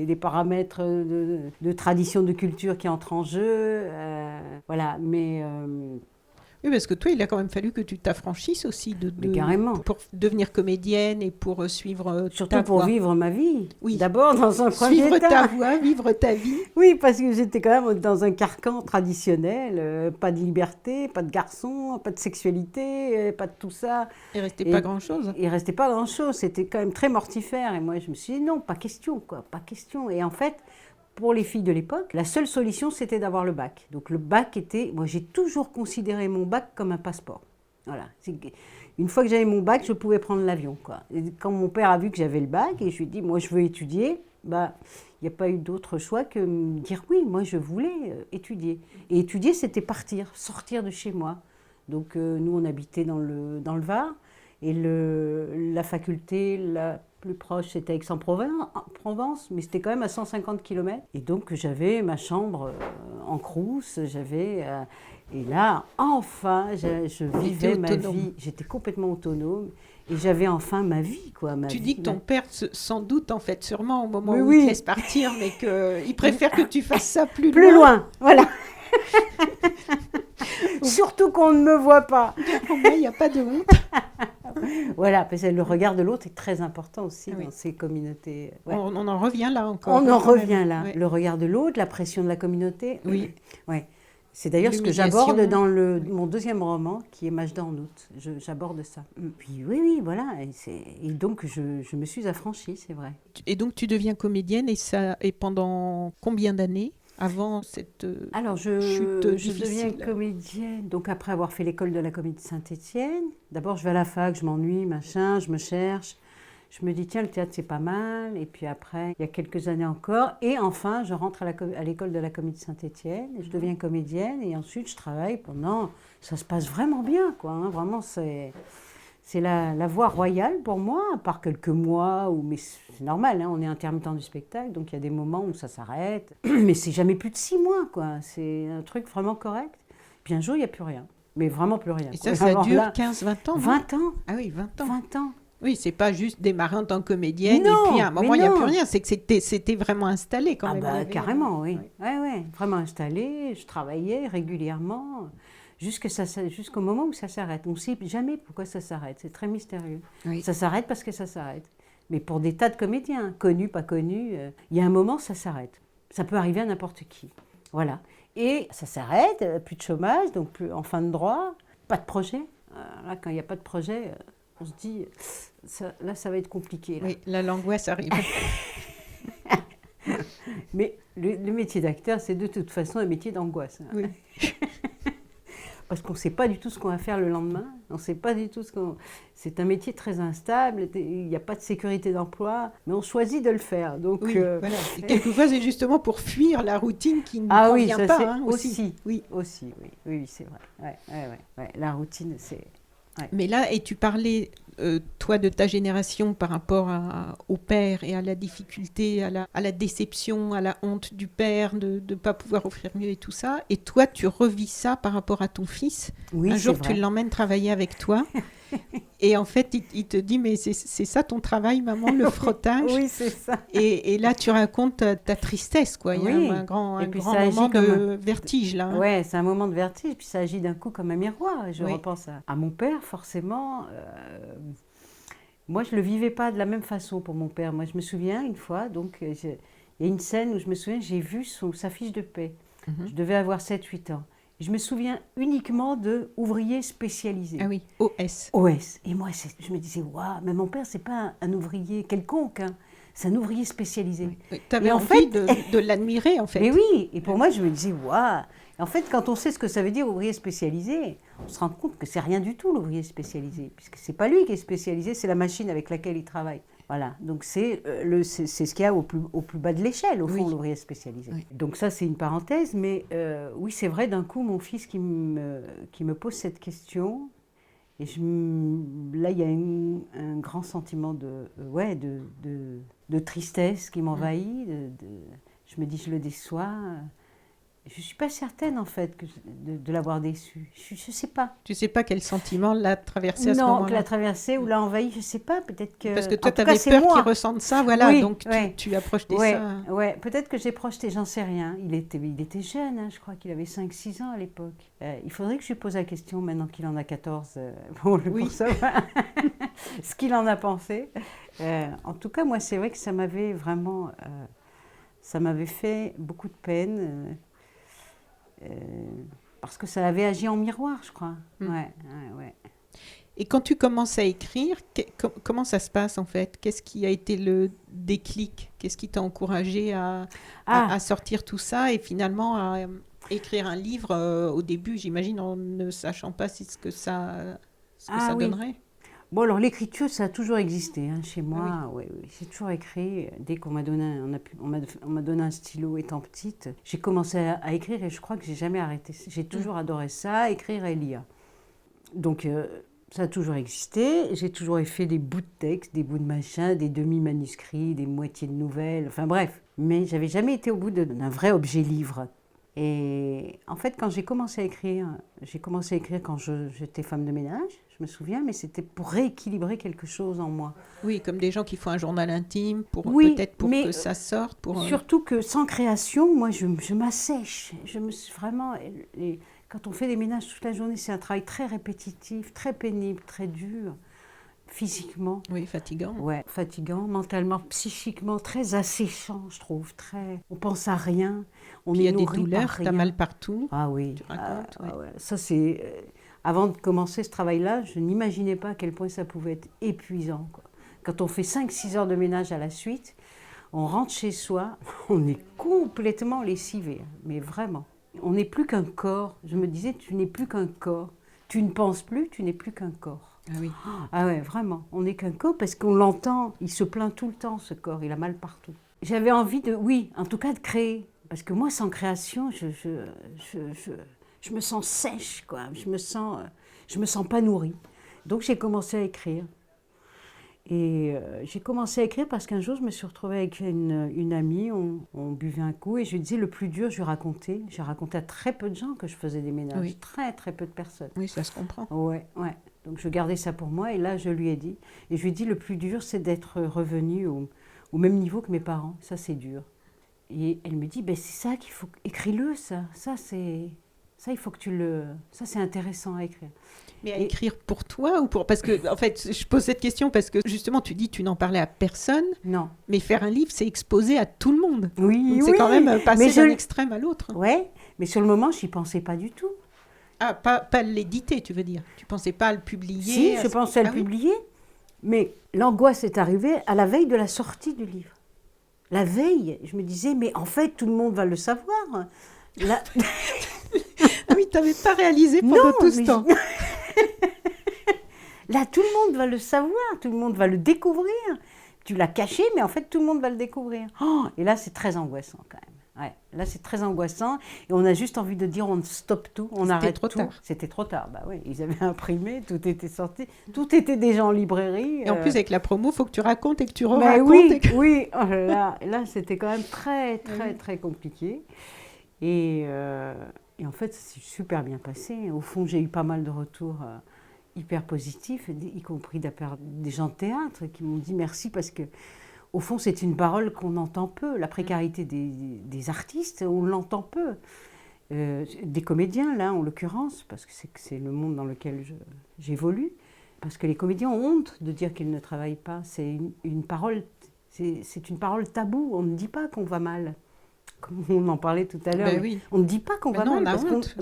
des paramètres de tradition, de culture qui entrent en jeu. Voilà, mais... Oui, parce que toi, il a quand même fallu que tu t'affranchisses aussi pour devenir comédienne et pour suivre surtout pour vivre ma vie. Oui. D'abord, dans un premier temps. Suivre ta voie, vivre ta vie. Oui, parce que j'étais quand même dans un carcan traditionnel. Pas de liberté, pas de garçon, pas de sexualité, pas de tout ça. Il ne restait pas grand-chose. Il ne restait pas grand-chose. C'était quand même très mortifère. Et moi, je me suis dit, non, pas question, pas question. Et en fait... Pour les filles de l'époque, la seule solution, c'était d'avoir le bac. Donc le bac était... Moi, j'ai toujours considéré mon bac comme un passeport. Voilà. Une fois que j'avais mon bac, je pouvais prendre l'avion, Et quand mon père a vu que j'avais le bac, et je lui ai dit, moi, je veux étudier, il n'y a pas eu d'autre choix que me dire oui, moi, je voulais étudier. Et étudier, c'était sortir de chez moi. Donc nous, on habitait dans le Var, et la faculté... plus proche c'était Aix-en-Provence, mais c'était quand même à 150 km. Et donc j'avais ma chambre en Crous, et là, enfin, je vivais ma vie. J'étais complètement autonome et j'avais enfin ma vie, quoi. Tu dis que ton père, sans doute, en fait, sûrement au moment mais où oui. il te laisse partir, mais qu'il préfère que tu fasses ça plus loin. Voilà. Surtout qu'on ne me voit pas. Au moins, il n'y a pas de honte. Voilà, parce que le regard de l'autre est très important aussi dans ces communautés. Ouais. On en revient là encore. On en revient là. Ouais. Le regard de l'autre, la pression de la communauté. Oui. Ouais. C'est d'ailleurs ce que j'aborde dans mon deuxième roman, qui est Majda en août. J'aborde ça. Puis oui, voilà. Et donc, je me suis affranchie, c'est vrai. Et donc, tu deviens comédienne, et pendant combien d'années avant cette chute difficile? Je deviens comédienne, donc après avoir fait l'école de la Comédie de Saint-Étienne. D'abord, je vais à la fac, je m'ennuie, machin, je me cherche. Je me dis, tiens, le théâtre, c'est pas mal. Et puis après, il y a quelques années encore. Et enfin, je rentre à l'école de la Comédie de Saint-Étienne. Je deviens comédienne. Et ensuite, je travaille pendant... Ça se passe vraiment bien, quoi. Hein. Vraiment, c'est la voie royale pour moi, à part quelques mois. Mais c'est normal, hein, on est intermittent du spectacle. Donc, il y a des moments où ça s'arrête. Mais c'est jamais plus de 6 mois, quoi. C'est un truc vraiment correct. Puis un jour, il n'y a plus rien. Mais vraiment plus rien. Et ça dure 15-20 ans? 20 ans. Ah oui, 20 ans. 20 ans. Oui, c'est pas juste démarrer en tant que comédienne non, et puis à un moment il n'y a plus rien. C'est que c'était vraiment installé quand même. Bah, carrément, oui. Ouais, vraiment installé. Je travaillais régulièrement jusqu'au moment où ça s'arrête. On ne sait jamais pourquoi ça s'arrête. C'est très mystérieux. Oui. Ça s'arrête parce que ça s'arrête. Mais pour des tas de comédiens, connus, pas connus, il y a un moment ça s'arrête. Ça peut arriver à n'importe qui. Voilà. Et ça s'arrête, plus de chômage, donc plus en fin de droit, pas de projet. Là, quand il n'y a pas de projet... on se dit, là, ça va être compliqué. Là. Oui, l'angoisse arrive. Mais le métier d'acteur, c'est de toute façon un métier d'angoisse. Hein. Oui. Parce qu'on ne sait pas du tout ce qu'on va faire le lendemain. On sait pas du tout C'est un métier très instable, il n'y a pas de sécurité d'emploi, mais on choisit de le faire. Donc, oui, voilà. Et quelquefois, c'est justement pour fuir la routine qui ne convient ça, pas. Aussi, c'est vrai. Ouais. La routine, c'est... Ouais. Mais là, et tu parlais, toi, de ta génération par rapport au père et à la difficulté, à la déception, à la honte du père de ne pas pouvoir offrir mieux et tout ça. Et toi, tu revis ça par rapport à ton fils. Oui, un jour, tu l'emmènes travailler avec toi. Et en fait, il te dit, mais c'est ça ton travail, maman, le frottage. Oui, c'est ça. Et là, tu racontes ta tristesse, quoi. Il y a un grand moment de vertige, là. Hein. Oui, c'est un moment de vertige, puis ça agit d'un coup comme un miroir. Et je repense à mon père, forcément. Moi, je ne le vivais pas de la même façon pour mon père. Moi, je me souviens, une fois, donc, il y a une scène où je me souviens, j'ai vu sa fiche de paie. Mm-hmm. Je devais avoir 7-8 ans. Je me souviens uniquement de ouvrier spécialisé. Ah oui, OS. OS. Et moi, je me disais, waouh, mais mon père, c'est pas un ouvrier quelconque, hein. C'est un ouvrier spécialisé. Oui. Tu avais envie de l'admirer, en fait. Mais oui, et pour moi, je me disais, waouh. En fait, quand on sait ce que ça veut dire ouvrier spécialisé, on se rend compte que c'est rien du tout l'ouvrier spécialisé, puisque c'est pas lui qui est spécialisé, c'est la machine avec laquelle il travaille. Voilà, donc c'est ce qu'il y a au plus bas de l'échelle, au fond, l'ouvrier spécialisé. Oui. Donc ça, c'est une parenthèse, mais oui, c'est vrai, d'un coup, mon fils qui me pose cette question, et là, il y a un grand sentiment de tristesse qui m'envahit, je me dis, je le déçois. Je ne suis pas certaine, en fait, de l'avoir déçu. Je ne sais pas. Tu ne sais pas quel sentiment l'a traversé à ce moment-là? Non, que l'a traversé ou l'a envahi, je ne sais pas. Peut-être que... Parce que toi, tu avais peur qu'il ressente ça, voilà, oui, donc tu as projeté ça. Oui, peut-être que j'ai projeté, j'en sais rien. Il était jeune, hein, je crois qu'il avait 5-6 ans à l'époque. Il faudrait que je lui pose la question, maintenant qu'il en a 14, pour savoir ce qu'il en a pensé. En tout cas, moi, c'est vrai que ça m'avait vraiment... ça m'avait fait beaucoup de peine... parce que ça avait agi en miroir, je crois. Ouais. Et quand tu commences à écrire, comment ça se passe en fait? Qu'est-ce qui a été le déclic? Qu'est-ce qui t'a encouragé à sortir tout ça et finalement à écrire un livre au début, j'imagine, en ne sachant pas ce que ça donnerait? Bon, alors l'écriture, ça a toujours existé chez moi. Oui. J'ai toujours écrit. Dès qu'on m'a donné, on m'a donné un stylo étant petite, j'ai commencé à écrire et je crois que j'ai jamais arrêté. J'ai toujours adoré ça, écrire et lire. Donc Ça a toujours existé. J'ai toujours fait des bouts de texte, des bouts de machin, des demi-manuscrits, des moitiés de nouvelles, enfin bref. Mais j'avais jamais été au bout d'un vrai objet livre. Et en fait, quand j'ai commencé à écrire quand j'étais femme de ménage, je me souviens, mais c'était pour rééquilibrer quelque chose en moi. Oui, comme des gens qui font un journal intime, Oui, peut-être pour mais que ça sorte. surtout que sans création, moi, je m'assèche. Je me suis vraiment... Quand on fait des ménages toute la journée, c'est un travail très répétitif, très pénible, très dur, physiquement. Oui, fatigant. Ouais, fatigant, mentalement, psychiquement, très asséchant, je trouve. On pense à rien, on Puis est il y a des nourri par douleurs, rien. t'as mal partout. Ah oui. Tu racontes, Ouais. Ça, c'est... Avant de commencer ce travail-là, je n'imaginais pas à quel point ça pouvait être épuisant, quoi. Quand on fait 5-6 heures de ménage à la suite, on rentre chez soi, on est complètement lessivé, mais vraiment. On n'est plus qu'un corps. Je me disais, tu n'es plus qu'un corps. Tu ne penses plus, tu n'es plus qu'un corps. Ah oui. Ah ouais, vraiment. On n'est qu'un corps parce qu'on l'entend. Il se plaint tout le temps, ce corps. Il a mal partout. J'avais envie en tout cas de créer. Parce que moi, sans création, je me sens sèche, quoi. Je me sens pas nourrie. Donc j'ai commencé à écrire. Et j'ai commencé à écrire parce qu'un jour, je me suis retrouvée avec une amie, on buvait un coup et je lui disais le plus dur, je lui racontais. J'ai raconté à très peu de gens que je faisais des ménages, oui. Très très peu de personnes. Oui, ça se comprend. Ouais. Donc je gardais ça pour moi et là, je lui ai dit. Et je lui ai dit le plus dur, c'est d'être revenue au même niveau que mes parents. Ça, c'est dur. Et elle me dit, ben, c'est ça qu'il faut, écris-le ça. Ça, il faut que ça, c'est intéressant à écrire. Mais à écrire pour toi ou pour... Parce que, en fait, je pose cette question parce que, justement, tu dis tu n'en parlais à personne. Non. Mais faire un livre, c'est exposer à tout le monde. Oui, donc c'est quand même passer d'un extrême à l'autre. Ouais, mais sur le moment, je n'y pensais pas du tout. Ah, pas l'éditer, tu veux dire. Tu ne pensais pas à le publier? Si, je pensais à le publier. Mais l'angoisse est arrivée à la veille de la sortie du livre. La veille, je me disais, mais en fait, tout le monde va le savoir. Ah oui, tu n'avais pas réalisé pendant tout ce temps. Là, tout le monde va le savoir, tout le monde va le découvrir. Tu l'as caché, mais en fait, tout le monde va le découvrir. Oh, et là, c'est très angoissant quand même. Ouais, là, c'est très angoissant. Et on a juste envie de dire, on stoppe tout, on arrête tout. C'était trop tard. Bah oui, ils avaient imprimé, tout était sorti, tout était déjà en librairie. Et en plus, avec la promo, il faut que tu racontes et que tu racontes. Oui. Oh là, c'était quand même très, très, très compliqué. Et en fait, ça s'est super bien passé. Au fond, j'ai eu pas mal de retours hyper positifs, y compris des gens de théâtre qui m'ont dit merci parce que, au fond, c'est une parole qu'on entend peu. La précarité des artistes, on l'entend peu. Des comédiens, là, en l'occurrence, parce que c'est le monde dans lequel j'évolue, parce que les comédiens ont honte de dire qu'ils ne travaillent pas. C'est une parole taboue. On ne dit pas qu'on va mal. Comme on en parlait tout à l'heure, oui. On ne dit pas qu'on va mal. On a honte.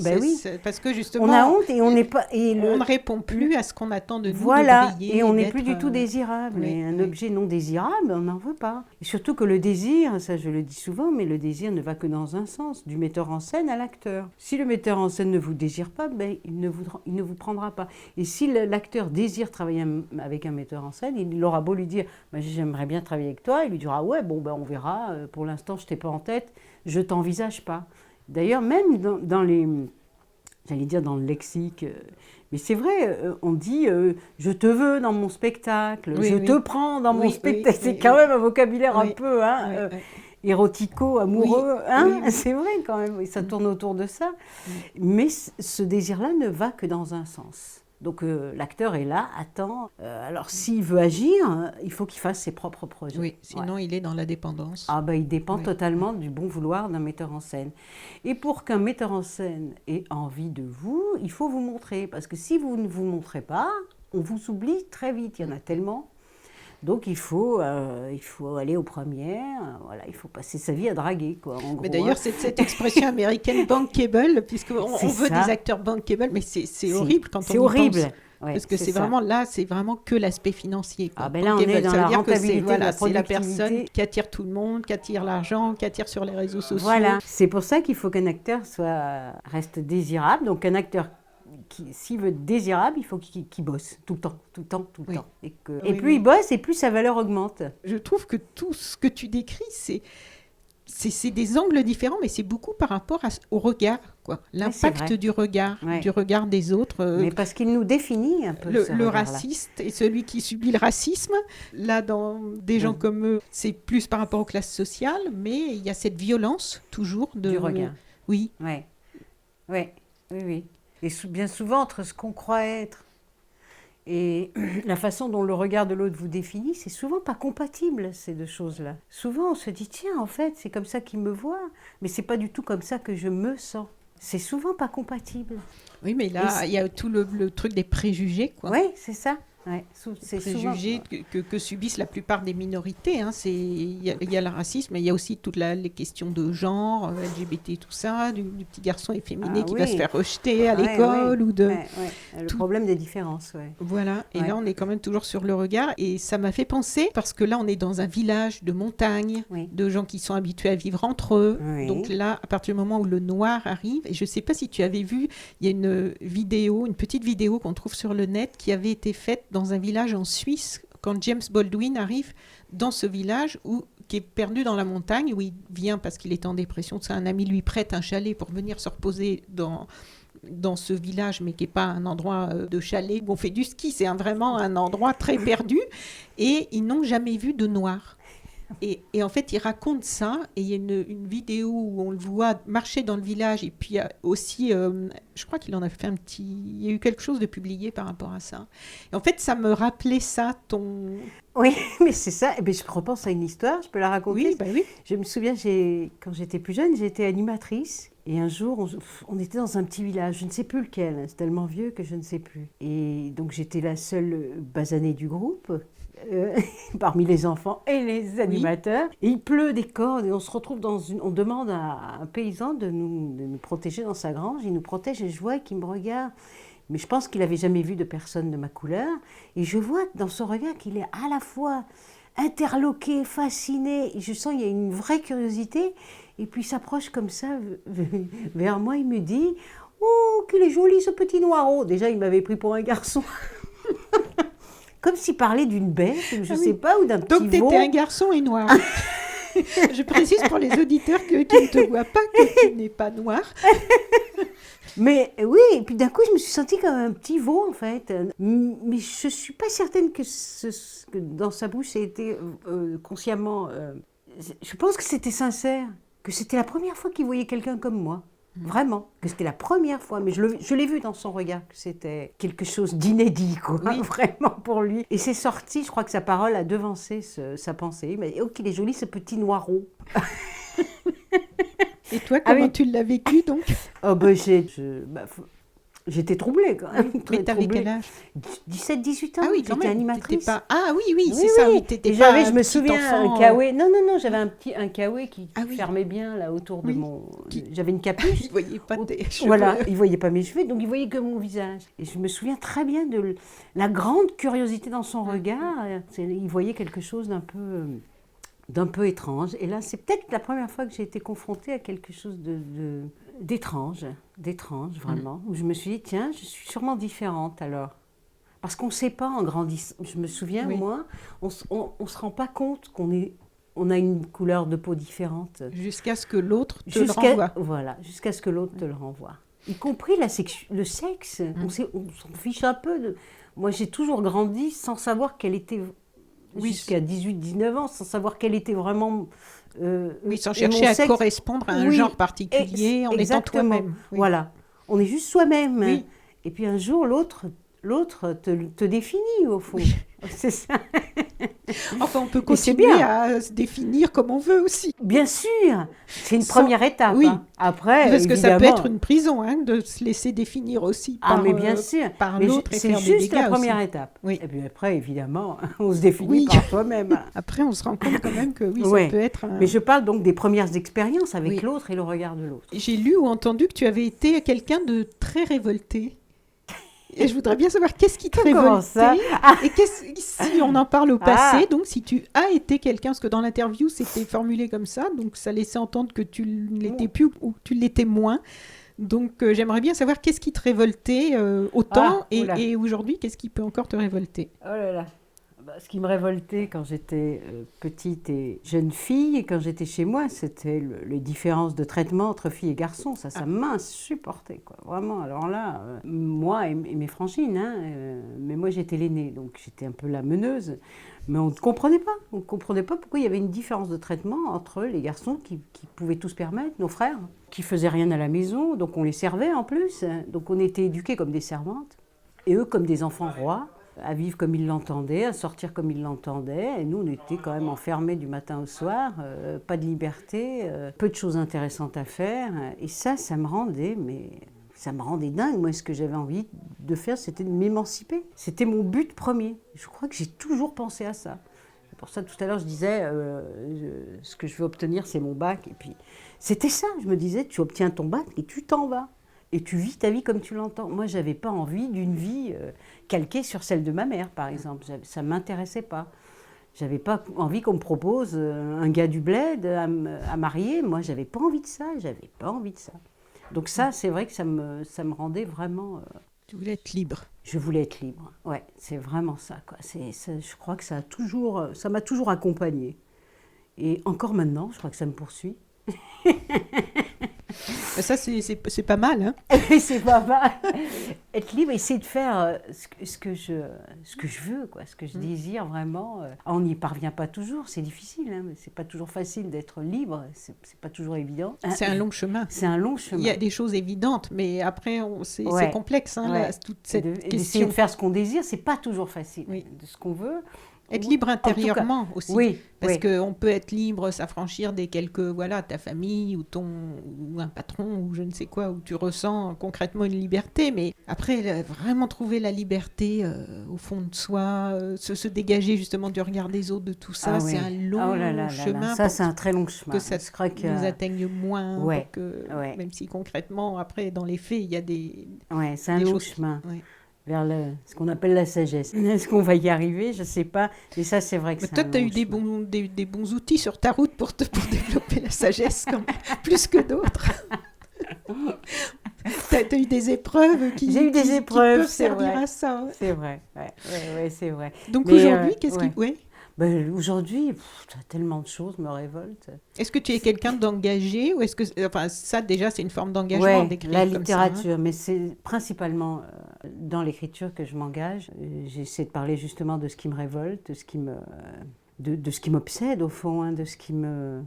Parce que justement, on a honte et on n'est pas. On ne répond plus à ce qu'on attend de nous. Voilà, de briller, et on n'est plus du tout désirable. Oui, et un objet non désirable, on n'en veut pas. Et surtout que le désir, ça je le dis souvent, mais le désir ne va que dans un sens, du metteur en scène à l'acteur. Si le metteur en scène ne vous désire pas, ben, il ne vous prendra pas. Et si l'acteur désire travailler avec un metteur en scène, il aura beau lui dire ben, j'aimerais bien travailler avec toi, il lui dira ouais, bon, ben, on verra, pour l'instant je t'ai pas en tête. Je ne t'envisage pas. D'ailleurs, même dans le lexique, mais c'est vrai, on dit je te veux dans mon spectacle, je te prends dans mon spectacle. C'est quand même un vocabulaire un peu érotico, amoureux. C'est vrai quand même, ça tourne autour de ça. Mais ce désir-là ne va que dans un sens. Donc l'acteur est là, attend. Alors s'il veut agir, il faut qu'il fasse ses propres projets. Oui, sinon il est dans la dépendance. Ah ben il dépend totalement du bon vouloir d'un metteur en scène. Et pour qu'un metteur en scène ait envie de vous, il faut vous montrer. Parce que si vous ne vous montrez pas, on vous oublie très vite, il y en a tellement. Donc il faut aller aux premières, voilà, il faut passer sa vie à draguer, quoi. En gros, mais d'ailleurs, c'est cette expression américaine bankable, puisqu'on veut des acteurs bankable, mais c'est horrible quand on y pense. C'est horrible. Ouais, parce que c'est vraiment que l'aspect financier. Quoi. Ah ben là, on est dans la rentabilité, c'est la personne qui attire tout le monde, qui attire l'argent, qui attire sur les réseaux sociaux. Voilà, c'est pour ça qu'il faut qu'un acteur reste désirable. Donc un acteur s'il veut être désirable, il faut qu'il bosse tout le temps. Et plus il bosse, et plus sa valeur augmente. Je trouve que tout ce que tu décris, c'est des angles différents, mais c'est beaucoup par rapport au regard, quoi. L'impact du regard des autres. Mais parce qu'il nous définit un peu le raciste et celui qui subit le racisme. Là, dans des gens comme eux, c'est plus par rapport aux classes sociales, mais il y a cette violence toujours du regard. Oui. Oui. Et bien souvent, entre ce qu'on croit être et la façon dont le regard de l'autre vous définit, c'est souvent pas compatible, ces deux choses-là. Souvent, on se dit, tiens, en fait, c'est comme ça qu'il me voit, mais c'est pas du tout comme ça que je me sens. C'est souvent pas compatible. Oui, mais là, il y a tout le truc des préjugés, quoi. Oui, c'est ça. Ouais, c'est préjugés souvent... que subissent la plupart des minorités. Hein. Il y a le racisme, mais il y a aussi toutes les questions de genre, LGBT, tout ça, du petit garçon efféminé qui va se faire rejeter à l'école. Ou de... Le problème des différences. Voilà, et là on est quand même toujours sur le regard. Et ça m'a fait penser, parce que là on est dans un village de montagne, de gens qui sont habitués à vivre entre eux. Donc là, à partir du moment où le noir arrive, et je ne sais pas si tu avais vu, il y a une petite vidéo qu'on trouve sur le net qui avait été faite dans un village en Suisse, quand James Baldwin arrive dans ce village qui est perdu dans la montagne, où il vient parce qu'il est en dépression. C'est un ami lui prête un chalet pour venir se reposer dans ce village, mais qui n'est pas un endroit de chalet où on fait du ski. C'est vraiment un endroit très perdu. Et ils n'ont jamais vu de noir. Et en fait, il raconte ça, et il y a une vidéo où on le voit marcher dans le village, et puis aussi, je crois qu'il en a fait il y a eu quelque chose de publié par rapport à ça. Et en fait, ça me rappelait ça, Oui, mais c'est ça. Et bien, je repense à une histoire, je peux la raconter. Oui. Je me souviens, quand j'étais plus jeune, j'étais animatrice. Et un jour, on était dans un petit village, je ne sais plus lequel, c'est tellement vieux que je ne sais plus. Et donc, j'étais la seule basanée du groupe. Parmi les enfants et les animateurs. Et il pleut des cordes et on se retrouve on demande à un paysan de nous protéger dans sa grange. Il nous protège et je vois qu'il me regarde. Mais je pense qu'il n'avait jamais vu de personne de ma couleur. Et je vois dans son regard qu'il est à la fois interloqué, fasciné. Et je sens qu'il y a une vraie curiosité. Et puis il s'approche comme ça vers moi. Il me dit « Oh, qu'il est joli ce petit noireau !» Déjà, il m'avait pris pour un garçon. Comme s'il parlait d'une bête, je ne sais pas, ou d'un petit veau. Donc, tu étais un garçon et noir. Je précise pour les auditeurs qui ne te voient pas que tu n'es pas noir. Mais oui, et puis d'un coup, je me suis sentie comme un petit veau, en fait. Mais je ne suis pas certaine que dans sa bouche, ça a été consciemment... je pense que c'était sincère, que c'était la première fois qu'il voyait quelqu'un comme moi. Vraiment, que c'était la première fois, mais je l'ai vu dans son regard, que c'était quelque chose d'inédit, quoi, vraiment pour lui. Et c'est sorti, je crois que sa parole a devancé sa pensée. Il m'a dit « Oh, qu'il est joli ce petit noireau !» Et toi, comment tu l'as vécu, donc ? Oh, j'étais troublée, quand même. Mais t'avais quel âge ? 17-18 ans, quand j'étais animatrice. Ah oui, c'est ça, oui, t'étais pas j'avais, je me souviens, enfant, un kawaii. Non, j'avais un kawaii qui fermait bien, là, autour de mon... J'avais une capuche. Il ne voyait pas tes cheveux. Voilà, il ne voyait pas mes cheveux, donc il voyait que mon visage. Et je me souviens très bien de la grande curiosité dans son regard. Il voyait quelque chose d'un peu étrange. Et là, c'est peut-être la première fois que j'ai été confrontée à quelque chose d'étrange, vraiment, où je me suis dit, tiens, je suis sûrement différente alors. Parce qu'on ne sait pas en grandissant. Je me souviens, moi, on ne se rend pas compte on a une couleur de peau différente. Jusqu'à ce que l'autre te le renvoie. Voilà, jusqu'à ce que l'autre te le renvoie. Y compris le sexe. On s'en fiche un peu. Moi, j'ai toujours grandi sans savoir quelle était... jusqu'à 18-19 ans, sans savoir quel était vraiment... sans chercher à correspondre à un genre particulier, en étant toi-même. Voilà, on est juste soi-même. Oui. Et puis un jour, l'autre te définit, au fond. C'est ça. Enfin, on peut continuer à se définir comme on veut aussi. Bien sûr, c'est une première étape. Oui. Après, parce que ça peut être une prison, de se laisser définir aussi par, mais bien sûr. Par l'autre et faire des dégâts. C'est juste la première aussi. étape. Oui. Et puis après, évidemment, on se définit par soi-même. Après, on se rend compte quand même que ça peut être... Mais je parle donc des premières expériences avec l'autre et le regard de l'autre. J'ai lu ou entendu que tu avais été quelqu'un de très révolté. Et je voudrais bien savoir qu'est-ce qui te révoltait et si on en parle au passé, donc si tu as été quelqu'un, parce que dans l'interview c'était formulé comme ça, donc ça laissait entendre que tu ne l'étais plus ou tu l'étais moins. Donc j'aimerais bien savoir qu'est-ce qui te révoltait autant et aujourd'hui, qu'est-ce qui peut encore te révolter. Oh là là, Ce qui me révoltait quand j'étais petite et jeune fille, et quand j'étais chez moi, c'était les différences de traitement entre filles et garçons. Ça m'insupportait, quoi. Vraiment, alors là, moi et mes frangines, hein, mais moi j'étais l'aînée, donc j'étais un peu la meneuse. Mais on ne comprenait pas. On ne comprenait pas pourquoi il y avait une différence de traitement entre les garçons qui pouvaient tout se permettre, nos frères, qui faisaient rien à la maison, donc on les servait en plus. Donc on était éduqués comme des servantes, et eux comme des enfants rois, à vivre comme ils l'entendaient, à sortir comme ils l'entendaient. Et nous, on était quand même enfermés du matin au soir, pas de liberté, peu de choses intéressantes à faire. Et ça me rendait, ça me rendait dingue. Moi, ce que j'avais envie de faire, c'était de m'émanciper. C'était mon but premier. Je crois que j'ai toujours pensé à ça. C'est pour ça, tout à l'heure, je disais, ce que je veux obtenir, c'est mon bac. Et puis, c'était ça. Je me disais, tu obtiens ton bac et tu t'en vas. Et tu vis ta vie comme tu l'entends. Moi, je n'avais pas envie d'une vie calquée sur celle de ma mère, par exemple. Ça ne m'intéressait pas. Je n'avais pas envie qu'on me propose un gars du bled à marier. Moi, je n'avais pas envie de ça. J'avais pas envie de ça. Donc ça, c'est vrai que ça me rendait vraiment... Tu voulais être libre. Je voulais être libre. Ouais, c'est vraiment ça, quoi. Je crois que ça m'a toujours accompagnée. Et encore maintenant, je crois que ça me poursuit. Ça, c'est pas mal, hein. C'est pas mal. Être libre, essayer de faire ce que je veux, quoi, ce que je désire vraiment. On n'y parvient pas toujours, c'est difficile, hein, mais c'est pas toujours facile d'être libre, c'est pas toujours évident. C'est un long chemin. C'est un long chemin. Il y a des choses évidentes, mais après, c'est complexe, hein, ouais. toute cette question. D'essayer de faire ce qu'on désire, c'est pas toujours facile. Oui. De ce qu'on veut. Être libre intérieurement aussi. Oui, parce qu'on peut être libre, s'affranchir des ta famille ou un patron ou je ne sais quoi, où tu ressens concrètement une liberté. Mais après, vraiment trouver la liberté au fond de soi, se dégager justement du regard des autres, de tout ça, c'est un long chemin. Ça, c'est un très long chemin. Que ça nous atteigne moins. Même si concrètement, après, dans les faits, il y a des... Ouais, c'est un long chemin. Ouais. Vers ce qu'on appelle la sagesse. Est-ce qu'on va y arriver? Je ne sais pas. Et ça, c'est vrai que c'est toi, tu as eu des bons outils sur ta route pour développer la sagesse, quand même, plus que d'autres. Tu as eu des épreuves qui peuvent servir à ça. Hein. C'est vrai. Ouais, c'est vrai. Donc aujourd'hui, qu'est-ce qui... Ouais. Aujourd'hui, tellement de choses me révoltent. Est-ce que tu es quelqu'un d'engagé ou est-ce que... Enfin, ça, déjà, c'est une forme d'engagement d'écrire la comme littérature, ça, hein. Mais c'est principalement dans l'écriture que je m'engage. J'essaie de parler justement de ce qui me révolte, de ce qui m'obsède, au fond, hein, de ce qui me...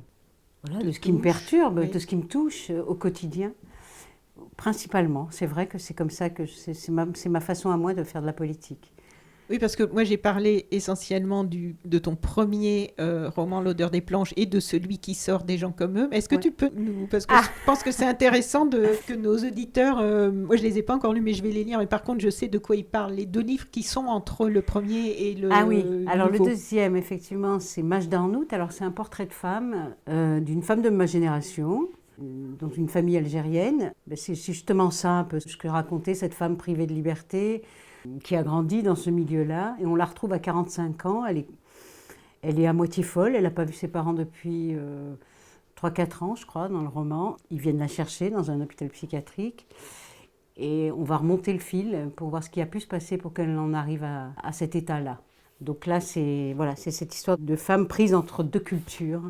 de ce qui me perturbe, de ce qui me touche au quotidien. Principalement. C'est vrai que c'est comme ça que... C'est ma façon à moi de faire de la politique. Oui, parce que moi, j'ai parlé essentiellement de ton premier roman, L'odeur des planches, et de celui qui sort des gens comme eux. Est-ce que tu peux nous... Parce que je pense que c'est intéressant que nos auditeurs... moi, je ne les ai pas encore lus, mais je vais les lire. Mais par contre, je sais de quoi ils parlent. Les deux livres qui sont entre le premier et le alors nouveau. Le deuxième, effectivement, c'est Majda en août. Alors, c'est un portrait de femme, d'une femme de ma génération, dans une famille algérienne. C'est justement ça, un peu ce que racontait cette femme privée de liberté, qui a grandi dans ce milieu-là, et on la retrouve à 45 ans, elle est à moitié folle, elle n'a pas vu ses parents depuis 3-4 ans, je crois, dans le roman. Ils viennent la chercher dans un hôpital psychiatrique, et on va remonter le fil pour voir ce qui a pu se passer pour qu'elle en arrive à cet état-là. Donc là, c'est cette histoire de femme prise entre deux cultures.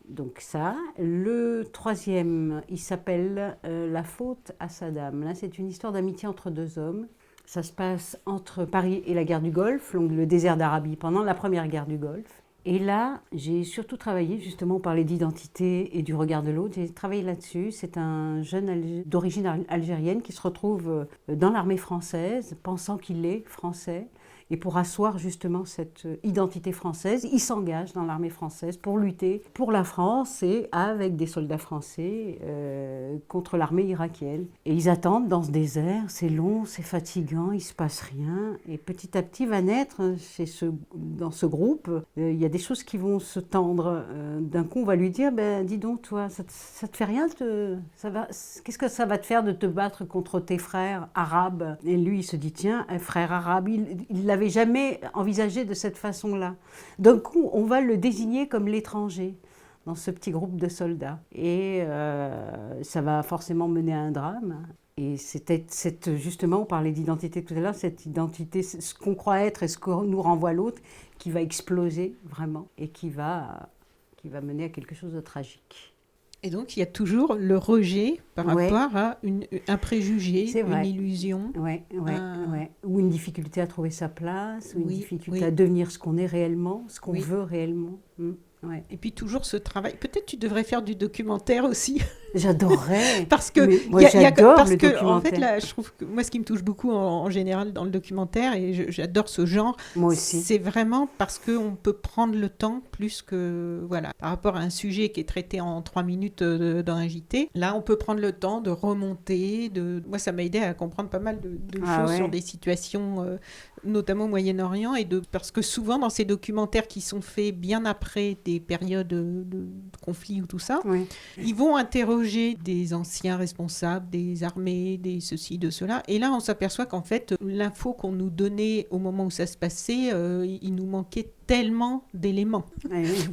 Donc ça. Le troisième, il s'appelle La faute à Saddam. Là, c'est une histoire d'amitié entre deux hommes. Ça se passe entre Paris et la guerre du Golfe, donc le désert d'Arabie, pendant la première guerre du Golfe. Et là, j'ai surtout travaillé, justement, on parlait d'identité et du regard de l'autre. J'ai travaillé là-dessus. C'est un jeune d'origine algérienne qui se retrouve dans l'armée française, pensant qu'il est français. Et pour asseoir justement cette identité française, il s'engage dans l'armée française pour lutter pour la France et avec des soldats français contre l'armée irakienne. Et ils attendent dans ce désert, c'est long, c'est fatigant, il ne se passe rien. Et petit à petit va naître dans ce groupe, il y a des choses qui vont se tendre. D'un coup, on va lui dire, dis donc toi, ça te fait rien, qu'est-ce que ça va te faire de te battre contre tes frères arabes? Et lui, il se dit, tiens, un frère arabe, il l'avait jamais envisagé de cette façon-là. D'un coup, on va le désigner comme l'étranger dans ce petit groupe de soldats. Et ça va forcément mener à un drame. Et c'était justement, on parlait d'identité tout à l'heure, cette identité, ce qu'on croit être et ce que nous renvoie l'autre, qui va exploser vraiment et qui va mener à quelque chose de tragique. Et donc, il y a toujours le rejet par rapport à un préjugé, une illusion. Ouais. Ou une difficulté à trouver sa place, ou une difficulté à devenir ce qu'on est réellement, ce qu'on veut réellement. Ouais. Et puis toujours ce travail. Peut-être tu devrais faire du documentaire aussi. J'adorerais. Parce que j'adore le documentaire. En fait, là, je trouve que moi, ce qui me touche beaucoup en général dans le documentaire, et j'adore ce genre, moi aussi. C'est vraiment parce qu'on peut prendre le temps plus que par rapport à un sujet qui est traité en 3 minutes dans un JT. Là, on peut prendre le temps de remonter. Moi, ça m'a aidé à comprendre pas mal de choses sur des situations, notamment au Moyen-Orient, parce que souvent dans ces documentaires qui sont faits bien après des périodes de conflit ou tout ça, ils vont interroger des anciens responsables, des armées, des ceci, de cela. Et là, on s'aperçoit qu'en fait, l'info qu'on nous donnait au moment où ça se passait, il nous manquait tellement d'éléments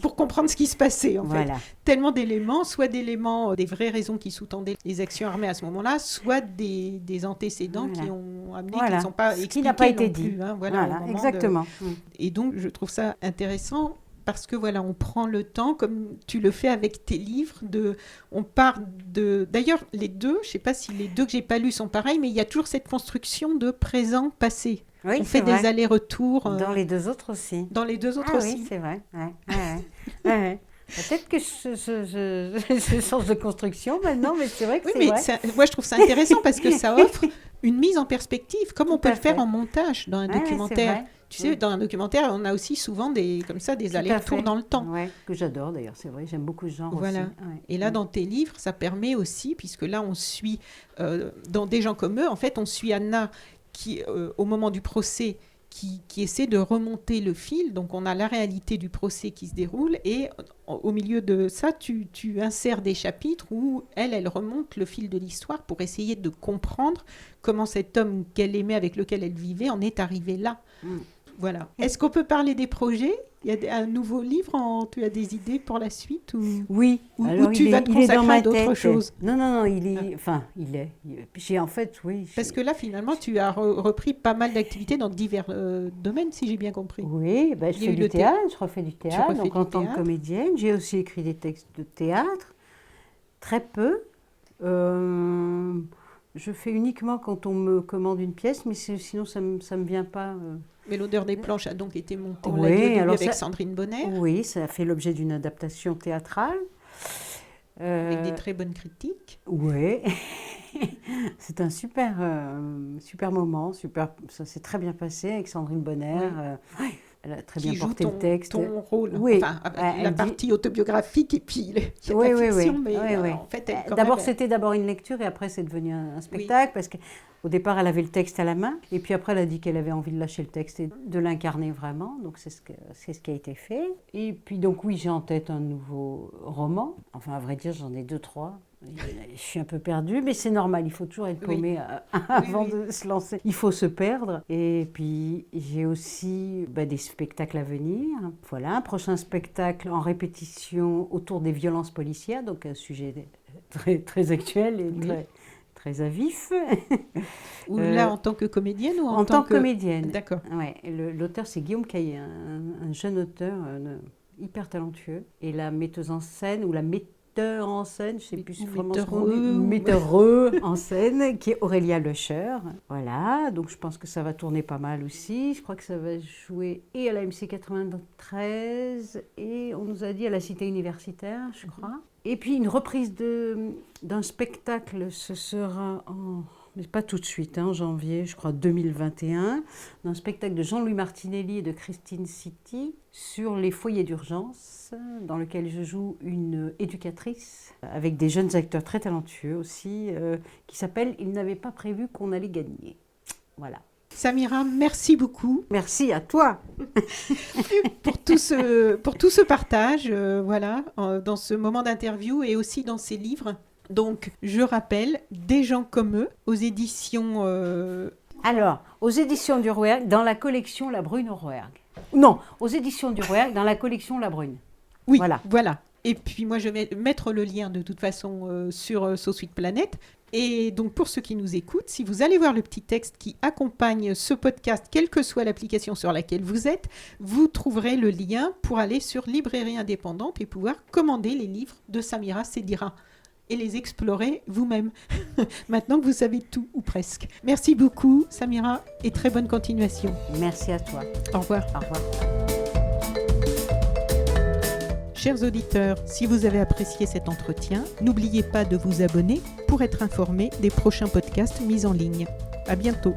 pour comprendre ce qui se passait, en fait. Tellement d'éléments, soit d'éléments, des vraies raisons qui sous-tendaient les actions armées à ce moment-là, soit des antécédents qui ont amené, qui ne sont pas expliqués, qui n'a pas été dit. Exactement. Et donc, je trouve ça intéressant parce que on prend le temps, comme tu le fais avec tes livres, on part de... D'ailleurs, les deux, je ne sais pas si les deux que j'ai pas lus sont pareils, mais il y a toujours cette construction de présent-passé. On fait des allers-retours. Dans les deux autres aussi. Dans les deux autres aussi. Oui, c'est vrai. Peut-être que je change de construction maintenant, mais c'est vrai que c'est vrai. Moi, je trouve ça intéressant parce que ça offre une mise en perspective, comme on peut le faire en montage dans un documentaire. Tu sais, dans un documentaire, on a aussi souvent des allers-retours dans le temps. Oui, que j'adore d'ailleurs, c'est vrai, j'aime beaucoup ce genre aussi. Et là, dans tes livres, ça permet aussi, puisque là, on suit, dans Des gens comme eux, en fait, on suit Anna qui, au moment du procès, qui essaie de remonter le fil. Donc, on a la réalité du procès qui se déroule et au milieu de ça, tu insères des chapitres où elle remonte le fil de l'histoire pour essayer de comprendre comment cet homme qu'elle aimait, avec lequel elle vivait, en est arrivé là. Voilà. Est-ce qu'on peut parler des projets ? Il y a un nouveau livre, tu as des idées pour la suite Oui. Ou tu vas te consacrer à d'autres choses ? Non, il est. J'ai en fait, oui. Parce que là, finalement, tu as repris pas mal d'activités dans divers domaines, si j'ai bien compris. Oui, je fais du théâtre, je refais du théâtre, donc en tant que comédienne. J'ai aussi écrit des textes de théâtre, très peu. Je fais uniquement quand on me commande une pièce, mais sinon ça me vient pas... Mais L'odeur des planches a donc été montée, on l'a dit avec Sandrine Bonner. Oui, ça a fait l'objet d'une adaptation théâtrale. Avec des très bonnes critiques. Oui, c'est un super moment, ça s'est très bien passé avec Sandrine Bonner. Elle a très bien porté le texte. Ton rôle, la partie autobiographique et puis il y a la fiction, mais en fait, c'était d'abord une lecture et après c'est devenu un spectacle parce qu'au départ elle avait le texte à la main et puis après elle a dit qu'elle avait envie de lâcher le texte et de l'incarner vraiment, donc c'est ce qui a été fait. Et puis donc j'ai en tête un nouveau roman, enfin à vrai dire j'en ai 2-3. Je suis un peu perdue, mais c'est normal, il faut toujours être paumé avant de se lancer. Il faut se perdre. Et puis, j'ai aussi des spectacles à venir. Voilà, un prochain spectacle en répétition autour des violences policières, donc un sujet très, très actuel et très à vif. Ou là, en tant que comédienne ou en tant que comédienne. D'accord. Ouais, l'auteur, c'est Guillaume Caillet, un jeune auteur hyper talentueux. Et la metteuse en scène, ou la metteur en scène, je ne sais plus vraiment ce qu'on dit, metteureux en scène, qui est Aurélia Lecher. Voilà, donc je pense que ça va tourner pas mal aussi. Je crois que ça va jouer et à la MC 93 et on nous a dit à la Cité universitaire, je crois. Et puis une reprise d'un spectacle, ce sera mais pas tout de suite, en janvier, je crois 2021, d'un spectacle de Jean-Louis Martinelli et de Christine City sur les foyers d'urgence, dans lequel je joue une éducatrice avec des jeunes acteurs très talentueux aussi, qui s'appelle « Ils n'avaient pas prévu qu'on allait gagner ». Voilà. Samira, merci beaucoup. Merci à toi pour tout ce partage, dans ce moment d'interview et aussi dans ces livres. Donc, je rappelle, Des gens comme eux, aux éditions... Alors, aux éditions du Rouergue, dans la collection La Brune au Rouergue. Non, aux éditions du Rouergue, dans la collection La Brune. Oui, voilà. Et puis moi, je vais mettre le lien de toute façon sur So Sweet Planet. Et donc pour ceux qui nous écoutent, si vous allez voir le petit texte qui accompagne ce podcast, quelle que soit l'application sur laquelle vous êtes, vous trouverez le lien pour aller sur Librairie Indépendante et pouvoir commander les livres de Samira Cedira et les explorer vous-même. Maintenant que vous savez tout, ou presque. Merci beaucoup Samira et très bonne continuation. Merci à toi. Au revoir. Au revoir. Chers auditeurs, si vous avez apprécié cet entretien, n'oubliez pas de vous abonner pour être informé des prochains podcasts mis en ligne. À bientôt.